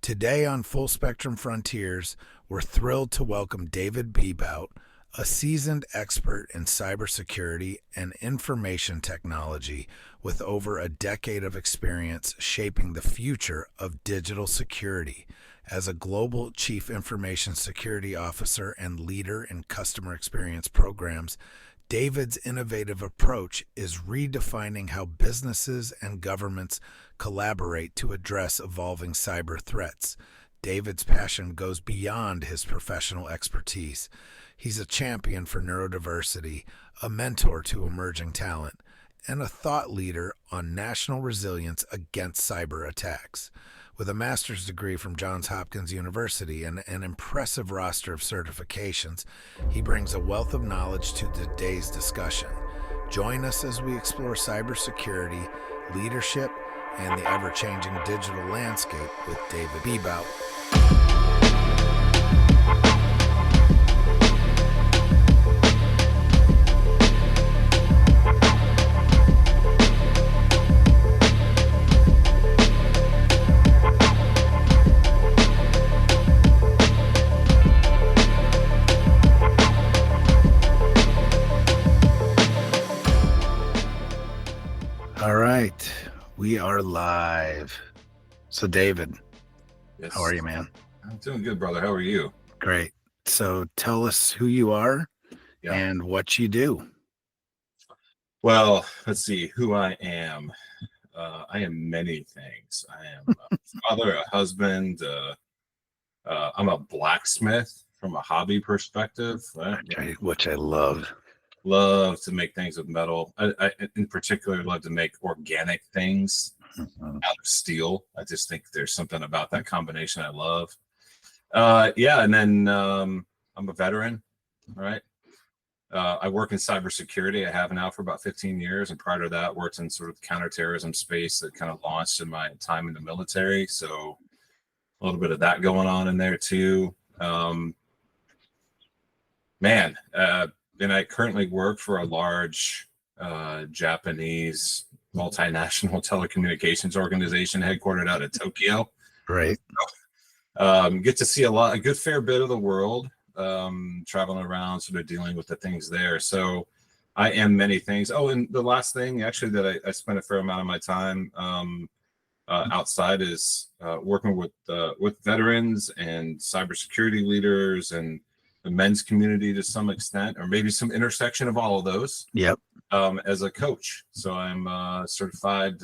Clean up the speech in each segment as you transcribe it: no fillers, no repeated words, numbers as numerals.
Today on Full Spectrum Frontiers, we're thrilled to welcome David Beabout, a seasoned expert in cybersecurity and information technology with over a decade of experience shaping the future of digital security. As a global chief information security officer and leader in customer experience programs, David's innovative approach is redefining how businesses and governments collaborate to address evolving cyber threats. David's passion goes beyond his professional expertise. He's a champion for neurodiversity, a mentor to emerging talent, and a thought leader on national resilience against cyber attacks. With a master's degree from Johns Hopkins University and an impressive roster of certifications, he brings a wealth of knowledge to today's discussion. Join us as we explore cybersecurity, leadership, and the ever-changing digital landscape with David Beabout. All right, we are live. So David, Yes. how are you, man? I'm doing good, brother. How are you? Great. So tell us who you are and what you do. Well, let's see who I am. I am many things. I am a father, a husband. I'm a blacksmith from a hobby perspective. Which I love. Love to make things with metal. I in particular love to make organic things out of steel. I just think there's something about that combination I love. And then I'm a veteran. All right. I work in cybersecurity. I have now for about 15 years. And prior to that, worked in sort of counterterrorism space that kind of launched in my time in the military. So a little bit of that going on in there too. And I currently work for a large Japanese multinational telecommunications organization headquartered out of Tokyo. Right. Get to see a good fair bit of the world, traveling around, sort of dealing with the things there. So I am many things. Oh, and the last thing actually that I spent a fair amount of my time outside is working with veterans and cybersecurity leaders and the men's community to some extent, or maybe some intersection of all of those. Yep. As a coach. So I'm certified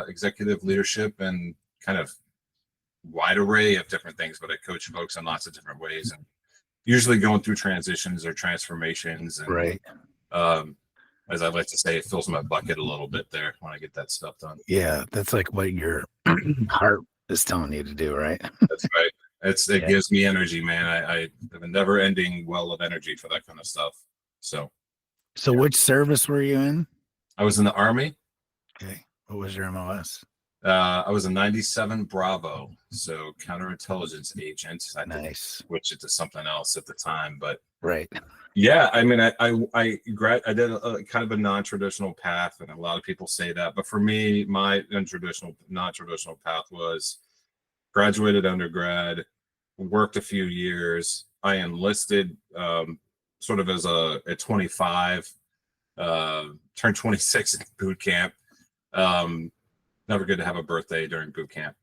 executive leadership and kind of wide array of different things, but I coach folks in lots of different ways and usually going through transitions or transformations. And, right. As I like to say, it fills my bucket a little bit there when I get that stuff done. Yeah, that's like what your heart is telling you to do, right? That's right. It gives me energy, man. I have a never-ending well of energy for that kind of stuff. So Which service were you in? I was in the Army. Okay. What was your MOS? I was a 97 Bravo, so counterintelligence agent. I Nice. switched it to something else at the time, but right. Yeah, I mean, I did a kind of a non-traditional path, and a lot of people say that, but for me, my non-traditional path was graduated undergrad, worked a few years. I enlisted sort of as at 25, turned 26 in boot camp. Never good to have a birthday during boot camp.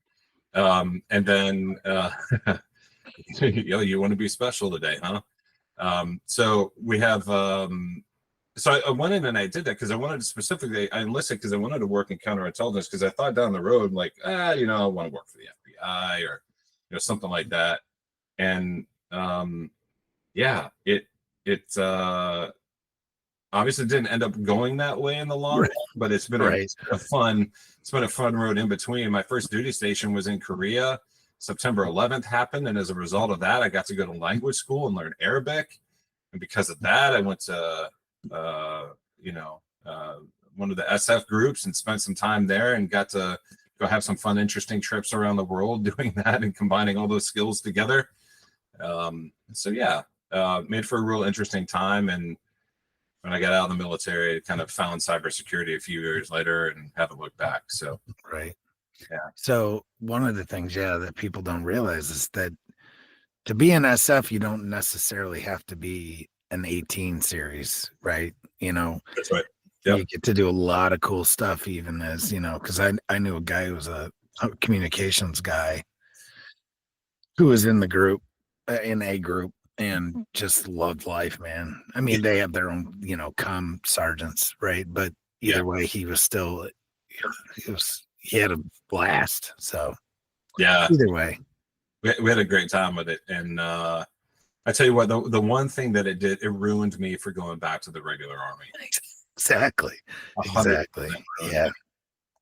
And then you want to be special today, huh? So we have so I went in and I did that because I wanted to specifically, I enlisted because I wanted to work in counterintelligence because I thought down the road, like, I want to work for the FBI or, something like that. And it obviously didn't end up going that way in the long run, but it's been a fun road in between. My first duty station was in Korea. September 11th happened, and as a result of that, I got to go to language school and learn Arabic. And because of that, I went to one of the SF groups and spent some time there and got to go have some fun, interesting trips around the world doing that and combining all those skills together. Made for a real interesting time. And when I got out of the military, I kind of found cybersecurity a few years later and haven't looked back. So right. Yeah. So one of the things, that people don't realize is that to be an SF, you don't necessarily have to be an 18 series, right? That's right. You Yep. get to do a lot of cool stuff, even as, because I knew a guy who was a communications guy who was in the group, in a group, and just loved life, man. I mean, they have their own, comm sergeants, right? But Yeah. either way, he was still, he had a blast. So Yeah. either way, We had a great time with it. And I tell you what, the one thing that it did, it ruined me for going back to the regular army. exactly, 100% exactly, ruined yeah, me.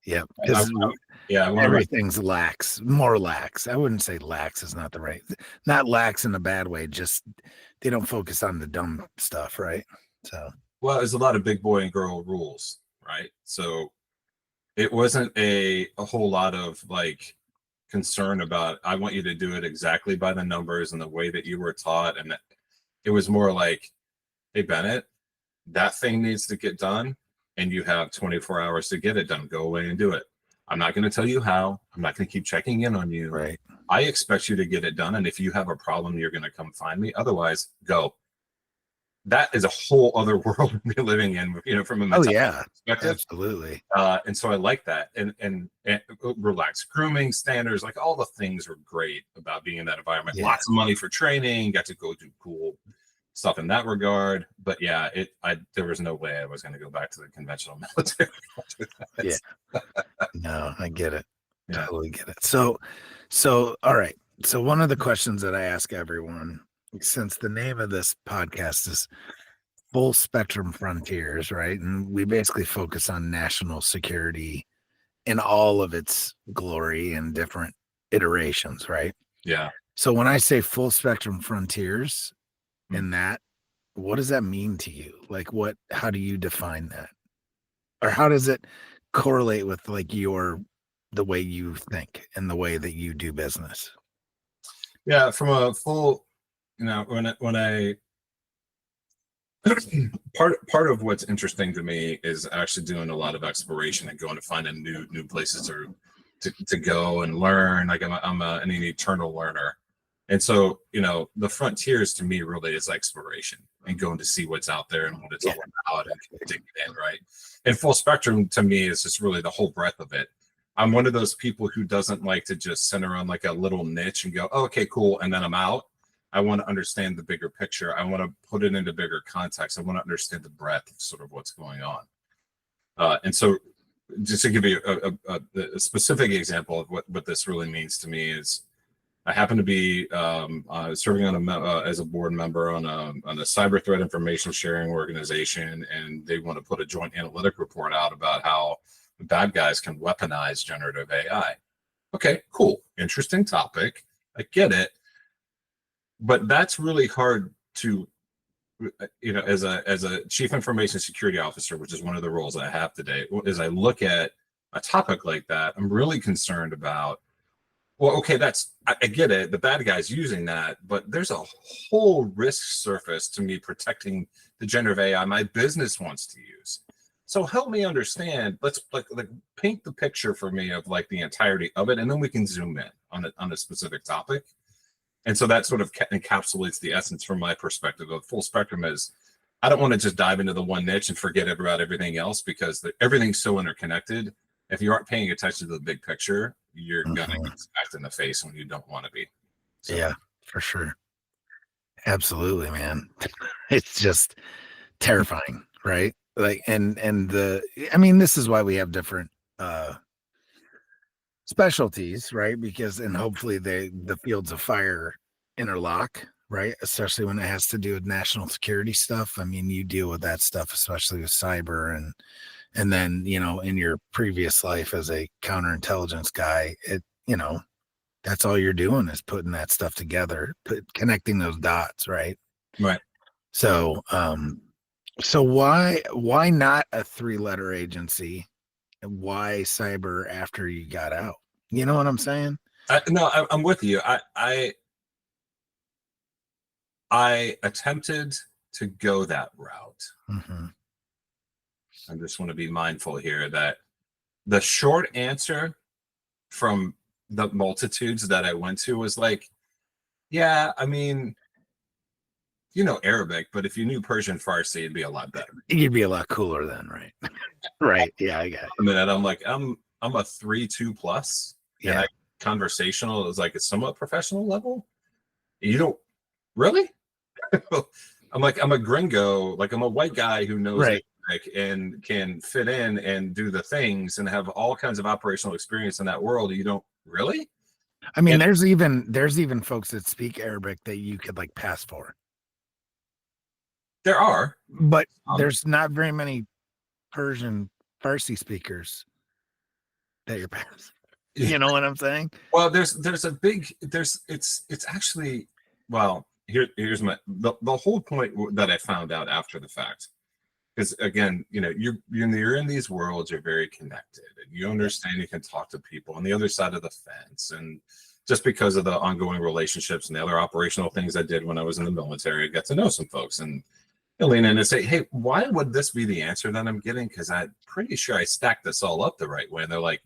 yeah, I, because yeah, one of my everything's more lax. I wouldn't say lax is not the right, not lax in a bad way. Just they don't focus on the dumb stuff, right? So well, there's a lot of big boy and girl rules, right? So it wasn't a whole lot of like concern about I want you to do it exactly by the numbers and the way that you were taught, and it was more like, hey Bennett, that thing needs to get done, and you have 24 hours to get it done. Go away and do it. I'm not going to tell you how. I'm not going to keep checking in on you. right, I expect you to get it done, and if you have a problem, you're going to come find me. Otherwise, go. That is a whole other world to be living in, from a oh mental yeah, perspective. absolutely, And so I like that, and relaxed grooming standards, like all the things were great about being in that environment. yeah, Lots of money for training, got to go do cool stuff in that regard. But yeah, there was no way I was going to go back to the conventional military. yeah. No, I get it. Yeah. Totally get it. So, all right. So, one of the questions that I ask everyone, since the name of this podcast is Full Spectrum Frontiers, right? And we basically focus on national security in all of its glory and different iterations, right? Yeah. So, when I say Full Spectrum Frontiers Mm. in that, what does that mean to you? Like, how do you define that? Or how does it correlate with like the way you think and the way that you do business? Yeah. From a full, when I part of what's interesting to me is actually doing a lot of exploration and going to find a new places to go and learn. Like an eternal learner. And so, the frontiers to me really is exploration and going to see what's out there and what it's Yeah. all about and dig it in, right? And full spectrum to me is just really the whole breadth of it. I'm one of those people who doesn't like to just center on like a little niche and go, oh, okay, cool, and then I'm out. I want to understand the bigger picture. I want to put it into bigger context. I want to understand the breadth of sort of what's going on. And so, just to give you a specific example of what this really means to me is, I happen to be serving as a board member on a cyber threat information sharing organization, and they want to put a joint analytic report out about how the bad guys can weaponize generative AI. Okay, cool, interesting topic. I get it, but that's really hard to, as a chief information security officer, which is one of the roles I have today. As I look at a topic like that, I'm really concerned about, well, okay, I get it. The bad guy's using that, but there's a whole risk surface to me protecting the generative AI my business wants to use. So help me understand. Let's like paint the picture for me of like the entirety of it, and then we can zoom in on a specific topic. And so that sort of encapsulates the essence from my perspective of full spectrum is, I don't want to just dive into the one niche and forget about everything else, because everything's so interconnected. If you aren't paying attention to the big picture, you're gonna get smacked in the face when you don't want to be. So. Yeah, for sure. Absolutely, man. It's just terrifying, right? Like, I mean, this is why we have different specialties, right? Because, and hopefully the fields of fire interlock, right? Especially when it has to do with national security stuff. I mean, you deal with that stuff, especially with cyber, and then, in your previous life as a counterintelligence guy, that's all you're doing is putting that stuff together, connecting those dots, right? Right. So why not a 3-letter agency? And why cyber after you got out? You know what I'm saying? I'm with you. I attempted to go that route. Mm-hmm. I just want to be mindful here that the short answer from the multitudes that I went to was like, yeah, I mean, Arabic, but if you knew Persian Farsi, it'd be a lot better. You'd be a lot cooler then, right? Right. Yeah, I got it. A minute, I'm like, I'm a 3.2 plus, and Yeah. conversational is like a somewhat professional level. You don't really? I'm like, I'm a gringo, like I'm a white guy who knows Right. and can fit in and do the things and have all kinds of operational experience in that world. You don't really? I mean, And there's even folks that speak Arabic that you could like pass for, there are, but there's not very many Persian Farsi speakers that you're past. You know what I'm saying? well, it's actually, well, here's the whole point that I found out after the fact. Because again, you're in these worlds, you're very connected, and you understand you can talk to people on the other side of the fence. And just because of the ongoing relationships and the other operational things I did when I was in the military, I got to know some folks and lean in and say, hey, why would this be the answer that I'm getting? Because I'm pretty sure I stacked this all up the right way. And they're like,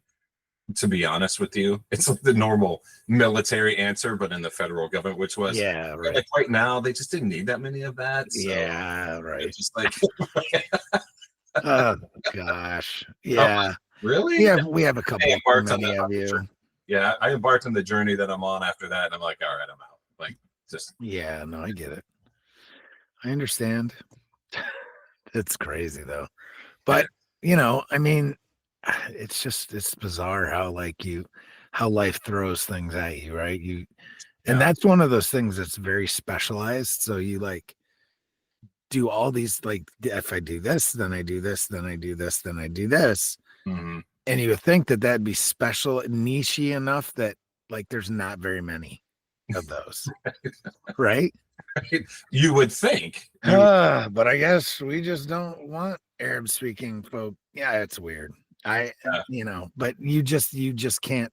to be honest with you, it's like the normal military answer, but in the federal government, which was, Yeah, right. like right now, they just didn't need that many of that. So Yeah, right. it's just like, oh gosh. Yeah. really? Yeah, we have a couple many of you. Yeah, I embarked on the journey that I'm on after that, and I'm like, all right, I'm out. Like, just yeah, no, I get it. I understand. It's crazy though. But I mean, it's bizarre how life throws things at you, right? And that's one of those things that's very specialized. So you like do all these, like, if I do this, then I do this, then I do this, then I do this. mm-hmm. And you would think that that'd be special, niche enough that like there's not very many of those, right? You would think. But I guess we just don't want Arab speaking folk. Yeah, it's weird. But you just can't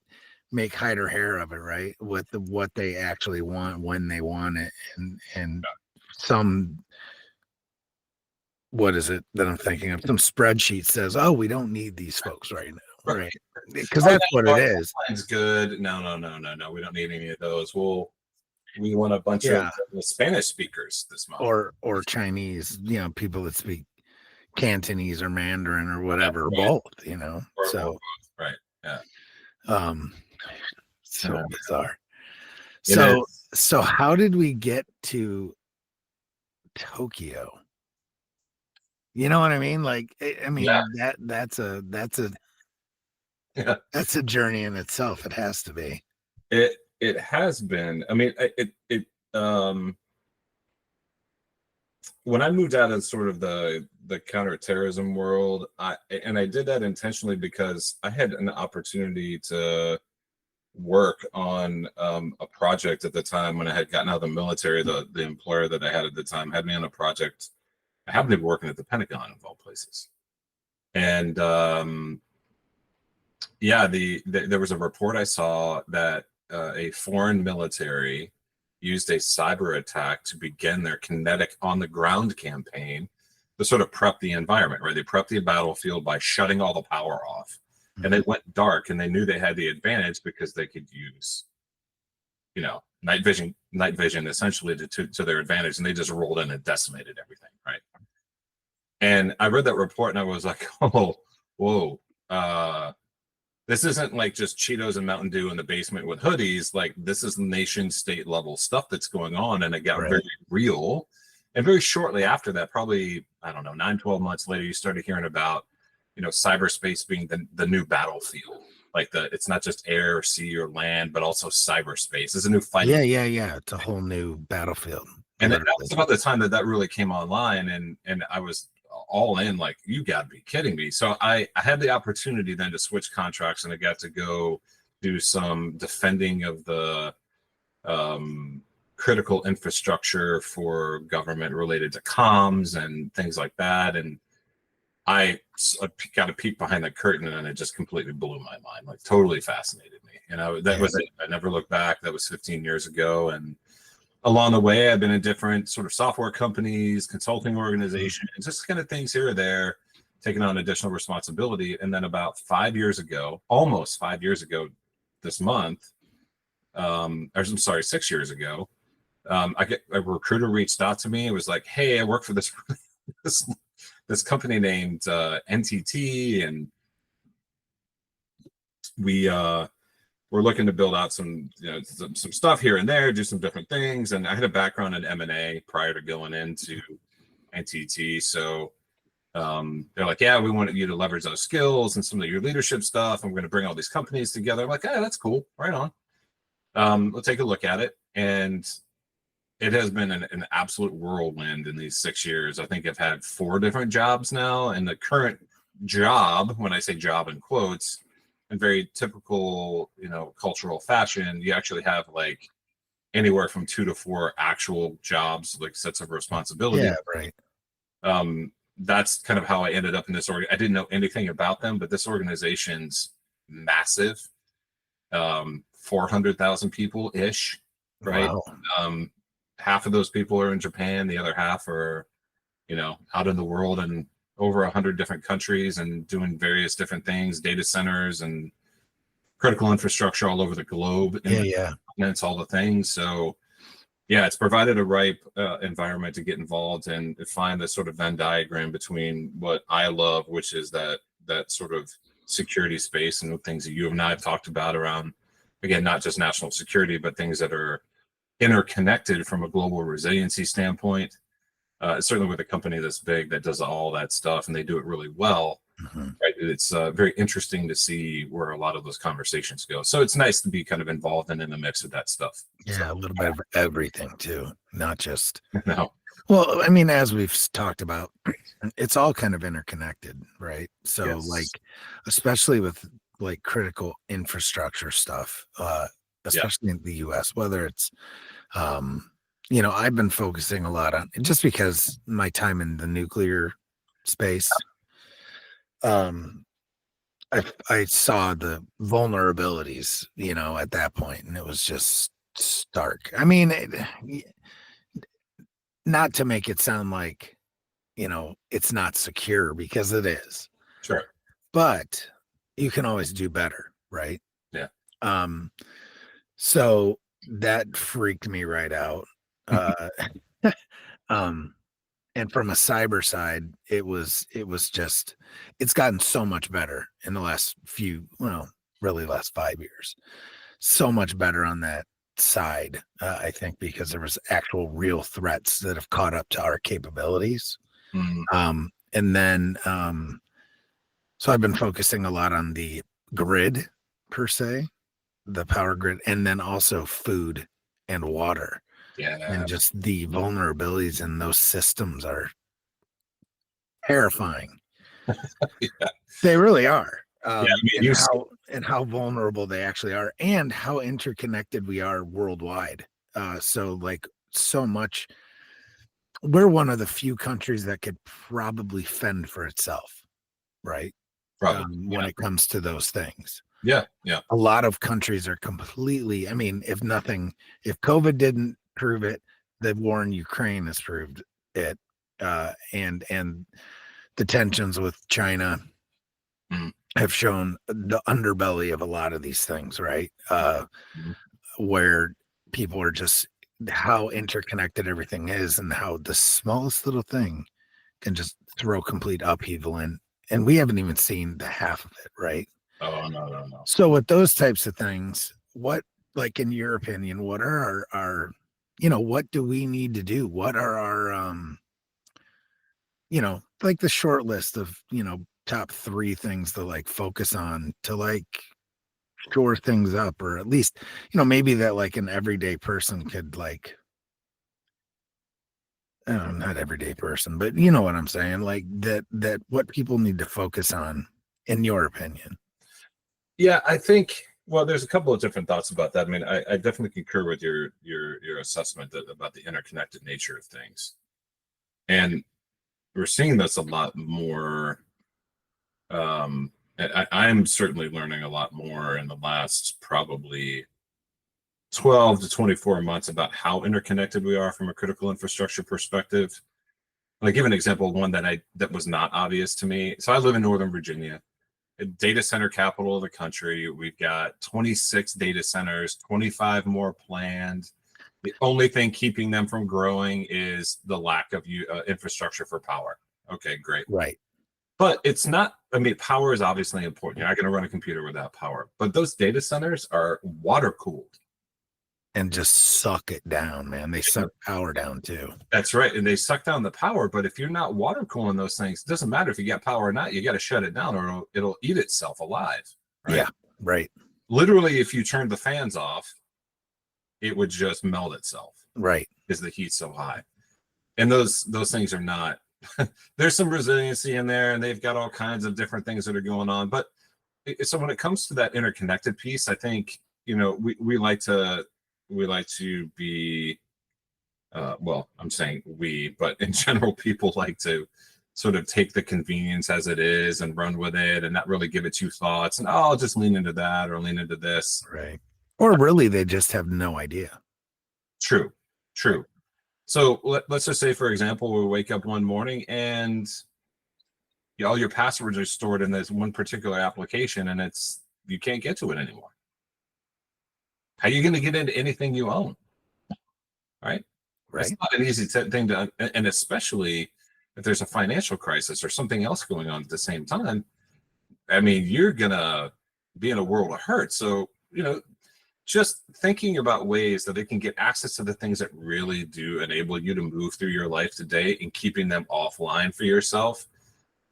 make hide or hair of it, right? With what they actually want when they want it, and some, what is it that I'm thinking of? Some spreadsheet says, "Oh, we don't need these folks right now," right? Because that's what it is. It's good. No. We don't need any of those. We want a bunch of Spanish speakers this month, or Chinese. People that speak Cantonese or Mandarin or whatever, right. both. Or right. Yeah. So bizarre. So how did we get to Tokyo? You know what I mean? Like, I mean, that's a that's a journey in itself. It has to be. It has been. I mean, when I moved out of sort of the counterterrorism world, I did that intentionally because I had an opportunity to work on a project at the time when I had gotten out of the military. The employer that I had at the time had me on a project. I happened to be working at the Pentagon of all places, and there was a report I saw that a foreign military used a cyber attack to begin their kinetic on the ground campaign to sort of prep the environment, right? They prepped the battlefield by shutting all the power off, and they went dark, and they knew they had the advantage because they could use, night vision essentially to their advantage, and they just rolled in and decimated everything, right? And I read that report and I was like, oh, whoa, this isn't like just Cheetos and Mountain Dew in the basement with hoodies. Like, this is nation state level stuff that's going on. And it got very real. And very shortly after that, probably, I don't know, 9-12 months later, you started hearing about, cyberspace being the new battlefield. Like it's not just air, or sea, or land, but also cyberspace. It's a new fight. Yeah. It's a whole new battlefield. And that was about the time that really came online. And I was all in, like, you gotta be kidding me. So I had the opportunity then to switch contracts, and I got to go do some defending of the critical infrastructure for government related to comms and things like that. And I got a peek behind the curtain, and it just completely blew my mind, like totally fascinated me. And that was it. I never looked back. That was 15 years ago. And along the way, I've been in different sort of software companies, consulting organizations, just kind of things here or there, taking on additional responsibility. And then about 5 years ago, almost 5 years ago, this month, or I'm sorry, 6 years ago, a recruiter reached out to me. It was like, hey, I work for this this company named NTT, and we're looking to build out some some stuff here and there, do some different things. And I had a background in M&A prior to going into NTT, so they're like, yeah, we wanted you to leverage those skills and some of your leadership stuff. I'm going to bring all these companies together. I'm like, yeah, that's cool, right on. We'll take a look at it. And it has been an absolute whirlwind in these 6 years. I think I've had 4 different jobs now, and the current job, when I say job in quotes, in very typical, cultural fashion, you actually have like anywhere from 2 to 4 actual jobs, like sets of responsibility. Yeah, right. That's kind of how I ended up in this org. I didn't know anything about them, but this organization's massive. 400,000 people ish, right? Wow. Half of those people are in Japan, the other half are, out in the world and over 100 different countries and doing various different things, data centers and critical infrastructure all over the globe. Yeah. It's all the things. So yeah, it's provided a ripe environment to get involved and find this sort of Venn diagram between what I love, which is that sort of security space, and the things that you and I have talked about around, again, not just national security, but things that are interconnected from a global resiliency standpoint. Certainly with a company this big that does all that stuff, and they do it really well. Mm-hmm. Right? It's very interesting to see where a lot of those conversations go. So it's nice to be kind of involved and in the mix of that stuff. Yeah, a little bit of everything too, not just. No. Well, I mean, as we've talked about, it's all kind of interconnected, right? So, Yes. like, especially with like critical infrastructure stuff, especially in the U.S., whether it's, I've been focusing a lot on, just because my time in the nuclear space, I saw the vulnerabilities, at that point, and it was just stark. I mean, not to make it sound like, it's not secure, because it is. Sure. But you can always do better, right? Yeah. So that freaked me right out. And from a cyber side, it's gotten so much better in the last really last 5 years. So much better on that side, I think, because there was actual real threats that have caught up to our capabilities. Mm-hmm. And then, so I've been focusing a lot on the grid per se, the power grid, and then also food and water. Yeah. And just the vulnerabilities in those systems are terrifying. Yeah. They really are. I mean, and how vulnerable they actually are, and how interconnected we are worldwide. So like so much, we're one of the few countries that could probably fend for itself, right? Probably, when it comes to those things. Yeah. A lot of countries are completely, I mean, if COVID didn't prove it, the war in Ukraine has proved it. And the tensions with China have shown the underbelly of a lot of these things, right? Where people are just, how interconnected everything is, and how the smallest little thing can just throw complete upheaval in. And we haven't even seen the half of it, right? Oh, no. So with those types of things, what, like, in your opinion, what are our what do we need to do? What are our, like the short list of, top 3 things to like focus on to like shore things up, or at least, maybe that like an everyday person could like, not everyday person, but you know what I'm saying? Like that what people need to focus on, in your opinion. Yeah, I think, well, there's a couple of different thoughts about that. I mean, I definitely concur with your assessment about the interconnected nature of things. And we're seeing this a lot more. I'm certainly learning a lot more in the last probably 12 to 24 months about how interconnected we are from a critical infrastructure perspective. I'll give an example, one that was not obvious to me. So I live in Northern Virginia. data center capital of the country. We've got 26 data centers, 25 more planned. The only thing keeping them from growing is the lack of infrastructure for power. Okay, great. Right. But it's not, I mean, power is obviously important. You're not going to run a computer without power. But those data centers are water cooled. And just suck it down, man. They suck power down too. That's right. And they suck down the power. But if you're not water cooling those things, it doesn't matter if you got power or not. You got to shut it down or it'll eat itself alive. Right? Yeah, right. Literally, if you turned the fans off, it would just melt itself. Right. Because the heat's so high. And those things are not. There's some resiliency in there, and they've got all kinds of different things that are going on. But so when it comes to that interconnected piece, I think, you know, we like to be, well, I'm saying we, but in general, people like to sort of take the convenience as it is and run with it and not really give it two thoughts. And I'll just lean into that or lean into this. Right. Or really, they just have no idea. True. So let's just say, for example, we wake up one morning and all your passwords are stored in this one particular application and you can't get to it anymore. How are you going to get into anything you own? Right. It's not an easy thing to, and especially if there's a financial crisis or something else going on at the same time. I mean, you're going to be in a world of hurt. So, you know, just thinking about ways that they can get access to the things that really do enable you to move through your life today and keeping them offline for yourself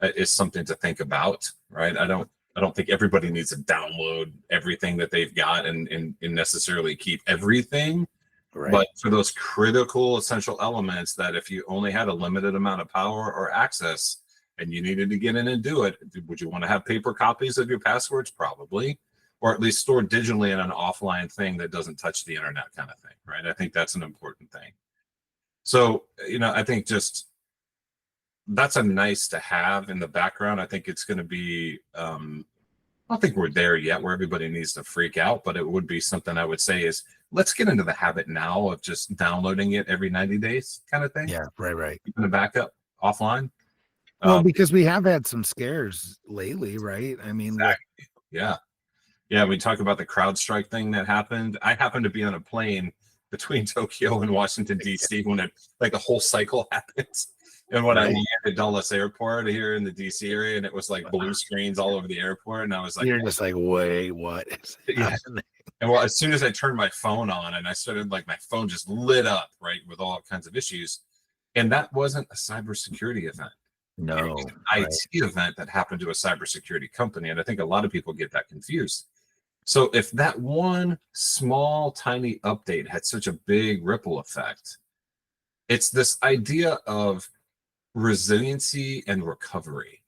is something to think about, right? I don't think everybody needs to download everything that they've got and necessarily keep everything. Right. But for those critical, essential elements that if you only had a limited amount of power or access and you needed to get in and do it, would you want to have paper copies of your passwords? Probably. Or at least stored digitally in an offline thing that doesn't touch the internet kind of thing, right? I think that's an important thing. So, you know, I think just that's a nice to have in the background. I think it's going to be, I don't think we're there yet where everybody needs to freak out, but it would be something I would say is let's get into the habit now of just downloading it every 90 days kind of thing. Yeah, right. Keeping the backup offline. Well, because we have had some scares lately, right? I mean, exactly. Yeah, we talk about the CrowdStrike thing that happened. I happened to be on a plane between Tokyo and Washington, D.C. when the whole cycle happened. And when I landed at Dulles Airport here in the D.C. area, and it was like blue screens all over the airport. And I was like, you're just like, wait, what is happening? And well, as soon as I turned my phone on and I started, like, my phone just lit up, right, with all kinds of issues. And that wasn't a cybersecurity event. No, it was an IT event that happened to a cybersecurity company. And I think a lot of people get that confused. So if that one small, tiny update had such a big ripple effect, it's this idea of resiliency and recovery.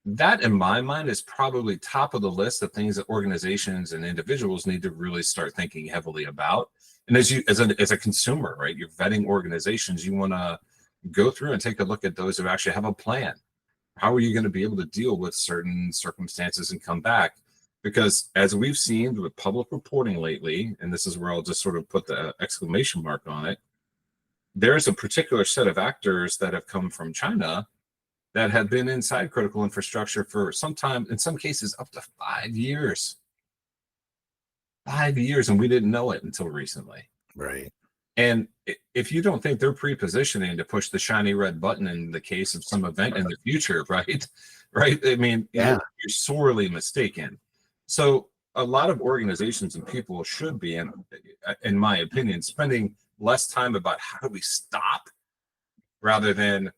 That, in my mind, is probably top of the list of things that organizations and individuals need to really start thinking heavily about. And as a consumer, right, you're vetting organizations, you want to go through and take a look at those who actually have a plan. How are you going to be able to deal with certain circumstances and come back? Because as we've seen with public reporting lately, and this is where I'll just sort of put the exclamation mark on it, there's a particular set of actors that have come from China that have been inside critical infrastructure for some time, in some cases up to 5 years. 5 years, and we didn't know it until recently. Right. And if you don't think they're pre-positioning to push the shiny red button in the case of some event in the future, right? I mean, you're sorely mistaken. So a lot of organizations and people should be, in my opinion, spending less time about how do we stop rather than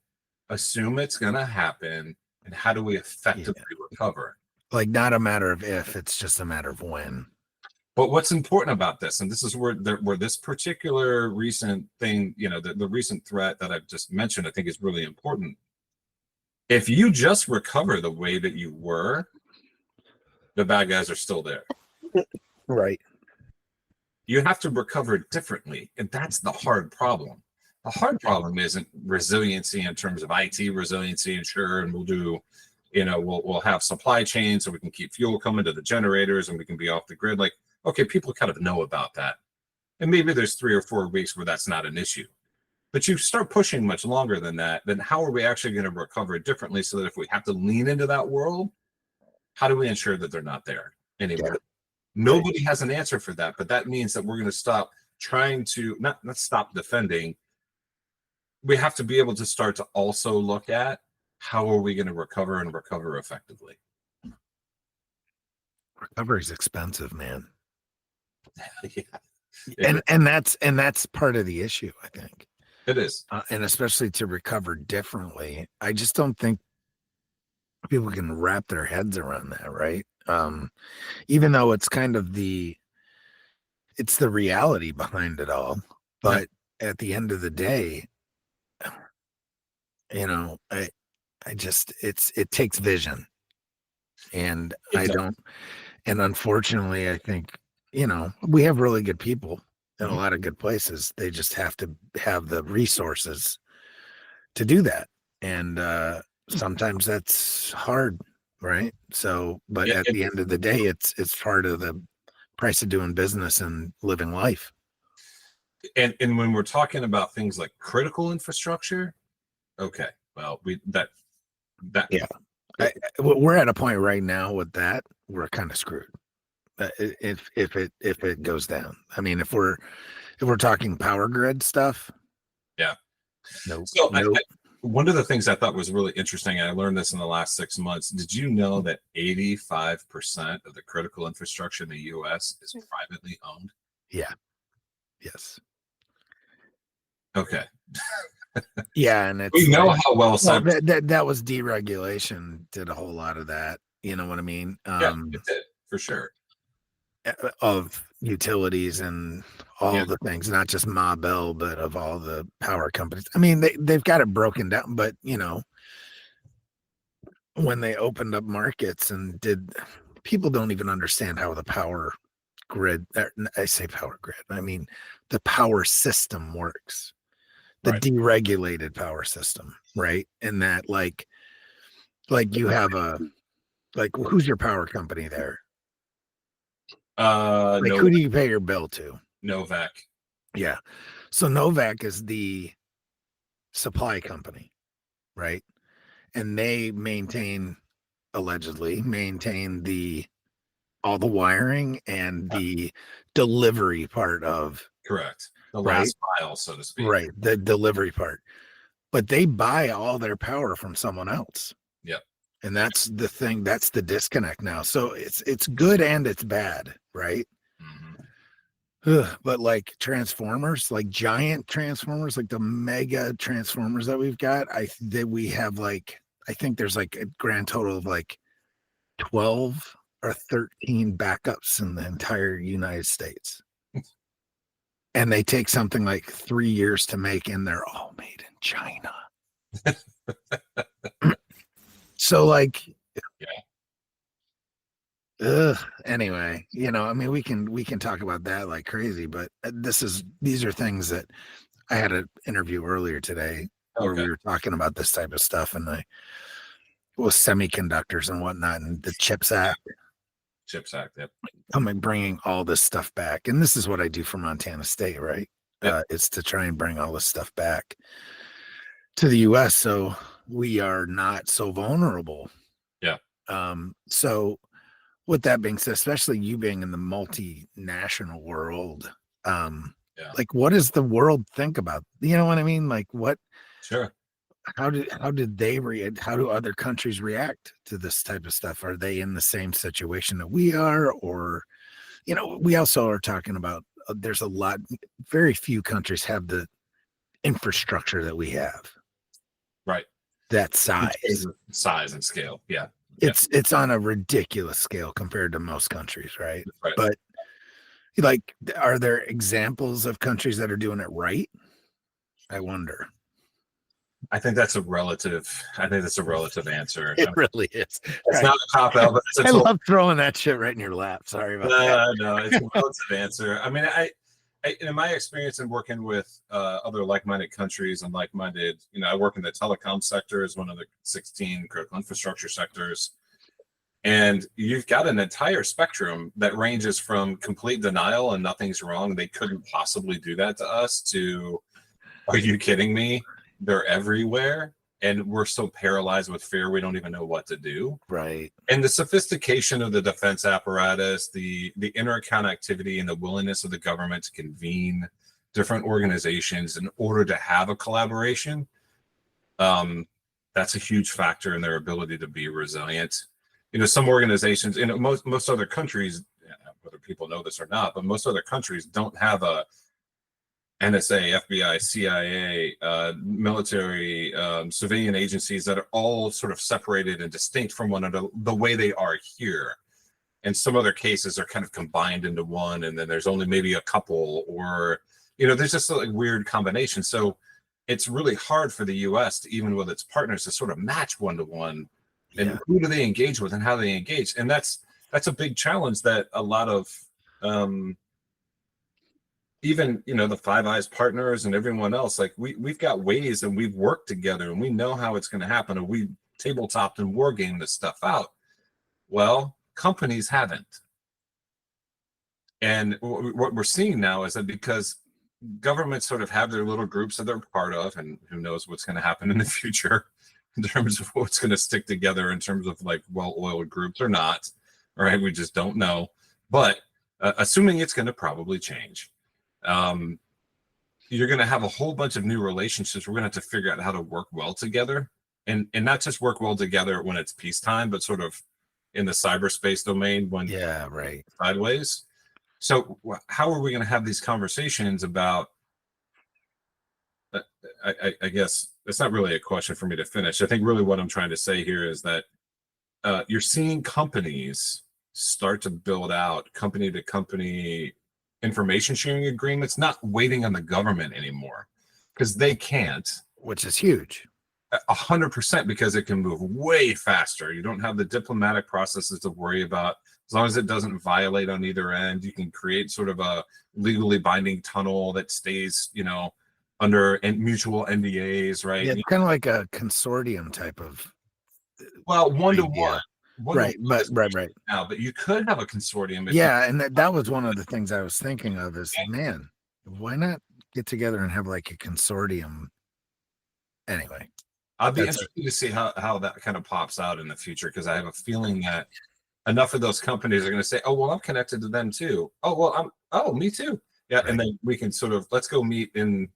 assume it's going to happen and how do we effectively recover. Like, not a matter of if, it's just a matter of when. But what's important about this, and this is where this particular recent thing, you know, the recent threat that I've just mentioned, I think is really important. If you just recover the way that you were, the bad guys are still there. Right. You have to recover differently, and that's the hard problem. The hard problem isn't resiliency in terms of IT resiliency, and sure, and we'll do, you know, we'll have supply chains so we can keep fuel coming to the generators and we can be off the grid. Like, okay, people kind of know about that. And maybe there's 3 or 4 weeks where that's not an issue. But you start pushing much longer than that, then how are we actually going to recover differently so that if we have to lean into that world, How do we ensure that they're not there anymore? Yeah. Nobody has an answer for that, but that means that we're going to stop trying to not stop defending. We have to be able to start to also look at how are we going to recover and recover effectively. Recovery is expensive, man. Yeah, And that's part of the issue, I think. it is. And especially to recover differently. I just don't think people can wrap their heads around that, right? Even though it's kind of it's the reality behind it all. But at the end of the day, you know, I just it takes vision. And and unfortunately, I think, you know, we have really good people in a lot of good places. They just have to have the resources to do that. And sometimes that's hard, right? So, but at the end of the day, it's part of the price of doing business and living life. And when we're talking about things like critical infrastructure, okay, well, yeah, we're at a point right now with that, we're kind of screwed. If it goes down, I mean, if we're talking power grid stuff, yeah. No. So one of the things I thought was really interesting, and I learned this in the last 6 months. Did you know that 85% of the critical infrastructure in the U.S. is privately owned? Yeah. Yes. Okay. Yeah, and we know how well that was deregulation did a whole lot of that. You know what I mean? Yeah, it did, for sure. Of utilities and all the things, not just Ma Bell, but of all the power companies. I mean, they've got it broken down, but you know, when they opened up markets and people don't even understand how the power grid, I say power grid, I mean, the power system works, the deregulated power system, right? And that like you have who's your power company there? Who do you pay your bill to? Novak. Yeah. So Novak is the supply company, right? And they allegedly maintain all the wiring and the delivery part of. Correct. The last mile, so to speak. Right. The delivery part. But they buy all their power from someone else. Yep. And that's the thing. That's the disconnect now. So it's good and it's bad, right? But like transformers, like giant transformers, like the mega transformers that we've got, I think there's like a grand total of like 12 or 13 backups in the entire United States. And they take something like 3 years to make, and they're all made in China. So like, anyway, you know, I mean, we can talk about that like crazy, but these are things that I had an interview earlier today where we were talking about this type of stuff, and with semiconductors and whatnot, and the CHIPS Act. Yep. I'm bringing all this stuff back, and this is what I do for Montana State, right? Yep. It's to try and bring all this stuff back to the U.S. so we are not so vulnerable. Yeah. So with that being said, especially you being in the multinational world, like what does the world think about? You know what I mean? Like what? Sure. How did they react? How do other countries react to this type of stuff? Are they in the same situation that we are? Or, you know, we also are talking about, there's very few countries have the infrastructure that we have. Right. That size and scale. Yeah. It's on a ridiculous scale compared to most countries. Right. Right. But like, are there examples of countries that are doing it right? I wonder. I think that's a relative answer. It really is. It's not a cop out, but I love throwing that shit right in your lap. Sorry about that. No, it's a relative answer. I mean, I in my experience in working with other like-minded countries and like-minded, you know, I work in the telecom sector as one of the 16 critical infrastructure sectors. And you've got an entire spectrum that ranges from complete denial and nothing's wrong, they couldn't possibly do that to us, to, are you kidding me? They're everywhere. and we're so paralyzed with fear we don't even know what to do. Right. And the sophistication of the defense apparatus, the interconnectivity and the willingness of the government to convene different organizations in order to have a collaboration, that's a huge factor in their ability to be resilient. Some organizations, most other countries, whether people know this or not, but most other countries don't have a NSA, FBI, CIA, military, civilian agencies that are all sort of separated and distinct from one another the way they are here. And some other cases are kind of combined into one, and then there's only maybe a couple, or there's just a weird combination. So it's really hard for the U.S. to, even with its partners, to sort of match one-to-one, and who do they engage with and how they engage. And that's a big challenge that a lot of even the Five Eyes partners and everyone else, like we've got ways, and we've worked together, and we know how it's going to happen, and we tabletopped and war game this stuff out. Well, companies haven't. And what we're seeing now is that because governments sort of have their little groups that they're part of, and who knows what's going to happen in the future in terms of what's going to stick together in terms of well-oiled groups or not, right? We just don't know. But assuming it's going to probably change, you're going to have a whole bunch of new relationships. We're going to have to figure out how to work well together, and not just work well together when it's peacetime, but sort of in the cyberspace domain when sideways. So how are we going to have these conversations about, I guess that's not really a question for me to finish. I think really what I'm trying to say here is that you're seeing companies start to build out company to company information sharing agreements, not waiting on the government anymore, because they can't. Which is huge. 100%, because it can move way faster. You don't have the diplomatic processes to worry about. As long as it doesn't violate on either end, you can create sort of a legally binding tunnel that stays, under mutual NDAs, right? Yeah, it's kind of like a consortium type of. Well, one-to-one. Right. Now, but you could have a consortium. And that was one of the things I was thinking of is, man, why not get together and have like a consortium? Anyway. I'd be interested to see how that kind of pops out in the future, because I have a feeling that enough of those companies are going to say, oh, well, I'm connected to them too. Oh, well, me too. Yeah. Right. And then we can sort of, let's go meet in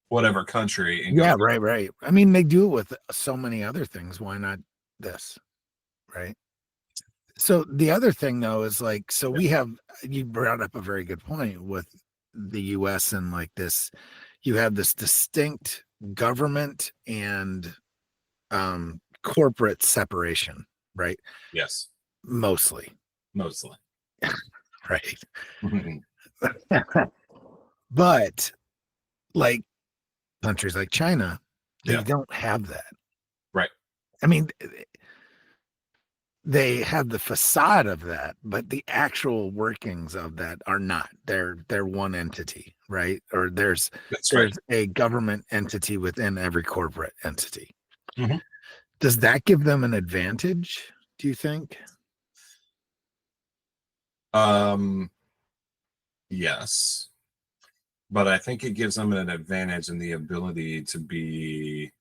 whatever country. And right. I mean, they do it with so many other things. Why not this? Right. So the other thing though is you brought up a very good point with the US and this, you have this distinct government and corporate separation, right? Yes. Mostly. Right. But countries like China, they don't have that. Right. I mean, they have the facade of that, but the actual workings of that are not. They're one entity, right? Or there's a government entity within every corporate entity. Mm-hmm. Does that give them an advantage, do you think? Yes. But I think it gives them an advantage in the ability to be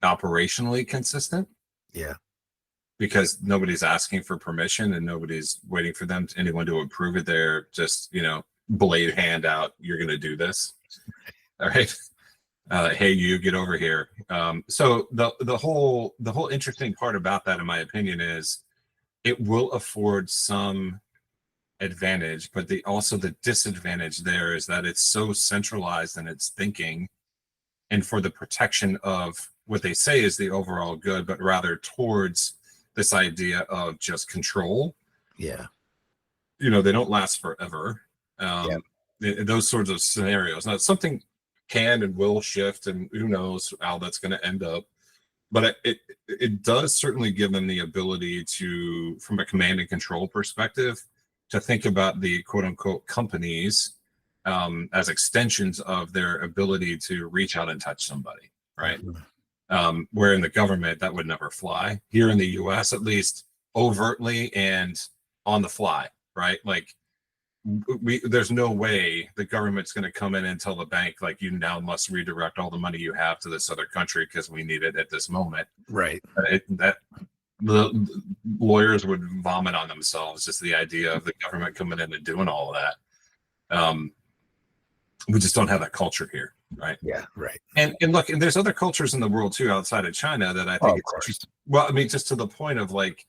operationally consistent. Yeah. Because nobody's asking for permission and nobody's waiting for anyone to approve it. They're just, blade hand out, you're going to do this. All right. Hey, you get over here. So the whole interesting part about that, in my opinion, is it will afford some advantage, but the disadvantage there is that it's so centralized in its thinking, and for the protection of what they say is the overall good, but rather towards this idea of just control. Yeah. They don't last forever. Those sorts of scenarios. Now, something can and will shift, and who knows how that's going to end up. But it does certainly give them the ability to, from a command and control perspective, to think about the quote unquote companies as extensions of their ability to reach out and touch somebody, right? Mm-hmm. Where in the government that would never fly. Here in the US, at least, overtly and on the fly, right? there's no way the government's going to come in and tell the bank, like, you now must redirect all the money you have to this other country because we need it at this moment. Right. That the lawyers would vomit on themselves, just the idea of the government coming in and doing all of that. We just don't have that culture here, right? Yeah, right. And look, and there's other cultures in the world too outside of China that I think well, I mean, just to the point of, like,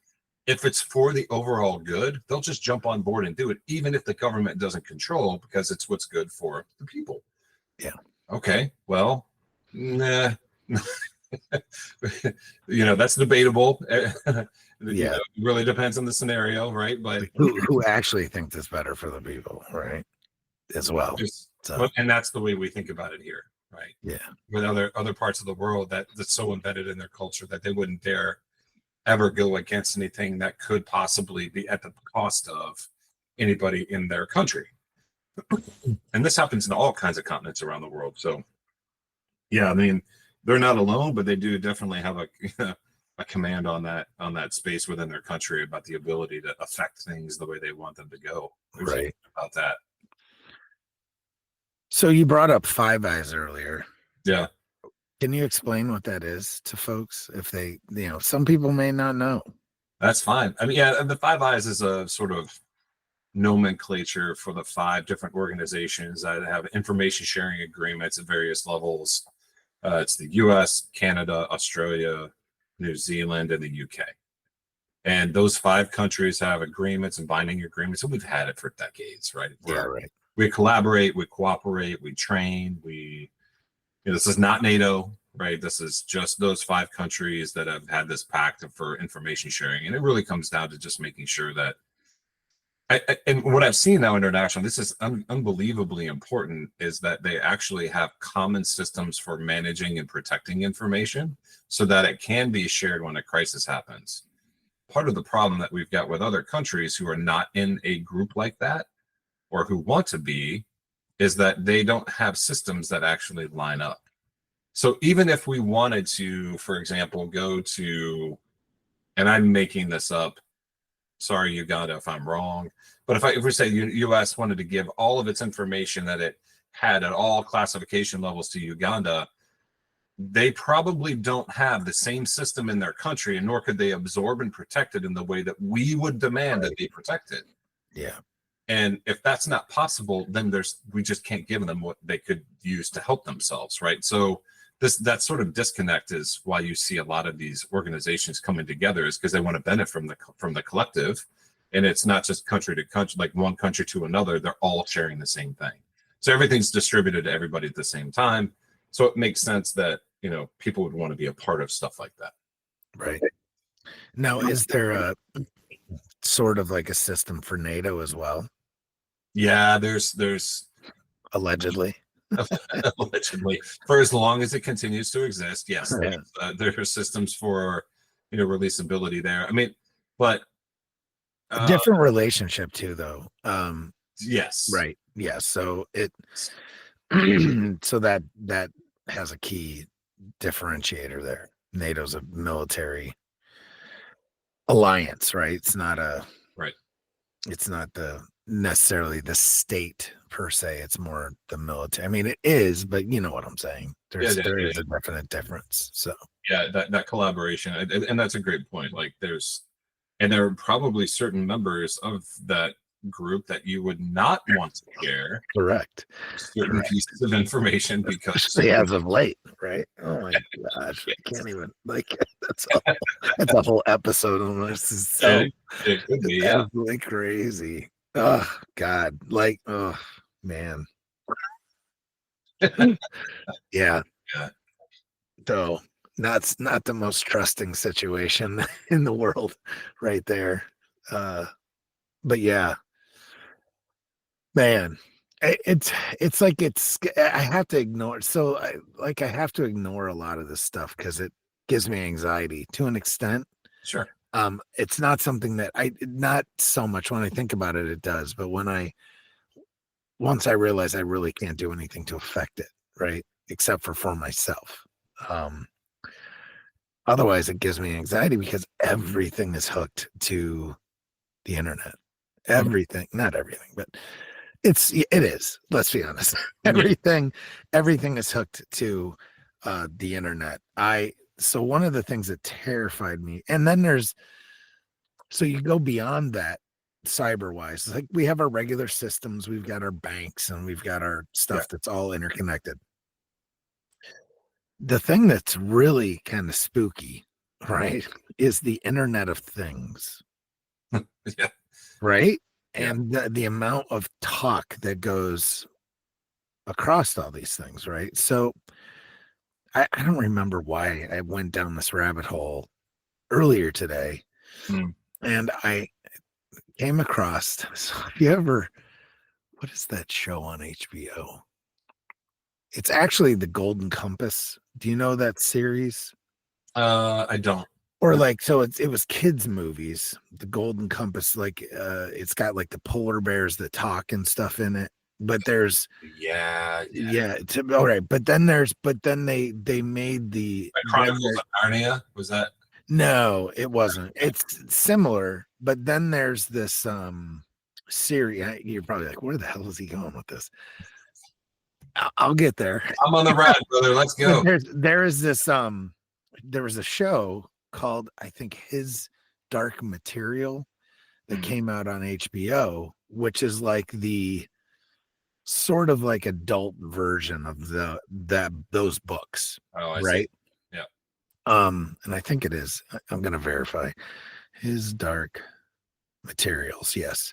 if it's for the overall good, they'll just jump on board and do it, even if the government doesn't control, because it's what's good for the people. Yeah. Okay. Well, nah. That's debatable. Yeah. It really depends on the scenario, right? But who actually thinks it's better for the people, right? As well. And that's the way we think about it here, right? Yeah. With other parts of the world that's so embedded in their culture that they wouldn't dare ever go against anything that could possibly be at the cost of anybody in their country. And this happens in all kinds of continents around the world. So, yeah, I mean, they're not alone, but they do definitely have a command on that space within their country about the ability to affect things the way they want them to go. Right. About that. So you brought up Five Eyes earlier. Yeah. Can you explain what that is to folks? If they, some people may not know. That's fine. I mean, yeah, the Five Eyes is a sort of nomenclature for the 5 different organizations that have information sharing agreements at various levels. It's the US, Canada, Australia, New Zealand, and the UK. And those 5 countries have agreements and binding agreements, and we've had it for decades, right? Right. We collaborate, we cooperate, we train, this is not NATO, right? This is just those 5 countries that have had this pact for information sharing. And it really comes down to just making sure that, and what I've seen now internationally, this is unbelievably important, is that they actually have common systems for managing and protecting information so that it can be shared when a crisis happens. Part of the problem that we've got with other countries who are not in a group like that, or who want to be, is that they don't have systems that actually line up. So even if we wanted to, for example, go to, and I'm making this up, sorry, Uganda, if I'm wrong, but if we say U.S. wanted to give all of its information that it had at all classification levels to Uganda, they probably don't have the same system in their country, and nor could they absorb and protect it in the way that we would demand that they protect it. Yeah. And if that's not possible, then we just can't give them what they could use to help themselves, right? So that sort of disconnect is why you see a lot of these organizations coming together, is because they want to benefit from the collective, and it's not just country to country, like one country to another. They're all sharing the same thing, so everything's distributed to everybody at the same time. So it makes sense that people would want to be a part of stuff like that. Right. Now, is there a sort of like a system for NATO as well? Yeah, there's allegedly. Allegedly, for as long as it continues to exist, yes. Yeah. There are systems for releasability there. I mean, but a different relationship too, though. Yes. Right. Yes. So it so that has a key differentiator there. NATO's a military alliance, right? It's not it's not necessarily the state per se. It's more the military. I mean, it is, but you know what I'm saying. There is a definite difference. So yeah, that collaboration, and that's a great point. Like there are probably certain members of that group that you would not want to share. Correct. Certain pieces of information, because especially as of late, right? Oh my gosh, I can't even that's a whole episode on this. Is so it could be absolutely crazy. Oh God, like oh man, yeah. So that's not the most trusting situation in the world, right there. But yeah. Man, it's like I have to ignore. So I have to ignore a lot of this stuff because it gives me anxiety to an extent. Sure. It's not something that not so much when I think about it, it does. But once I realize I really can't do anything to affect it, right? Except for myself. Otherwise it gives me anxiety because everything is hooked to the internet. Everything, not everything, but it is. Let's be honest. Yeah. Everything is hooked to the internet. So one of the things that terrified me, and then so you go beyond that cyber wise. Like we have our regular systems, we've got our banks, and we've got our stuff that's all interconnected. The thing that's really kind of spooky, right, is the Internet of Things. Yeah. Right. Yeah. And the amount of talk that goes across all these things, right? So I don't remember why I went down this rabbit hole earlier today. And I came across, so if you ever, what is that show on HBO? It's actually The Golden Compass. Do you know that series? I don't. Or like, so it was kids movies, The Golden Compass, like it's got like the polar bears that talk and stuff in it. But there's all right. But then they made the Chronicles of Narnia. Was that? No, it wasn't. It's similar, but then there's this series. You're probably like, where the hell is he going with this? I'll get there. I'm on the ride, brother. Let's go. There was a show called, I think, His Dark Material that came out on HBO, which is like the sort of like adult version of those books. Oh, right. See. Yeah. And I think it is. I'm gonna verify. His Dark Materials. Yes.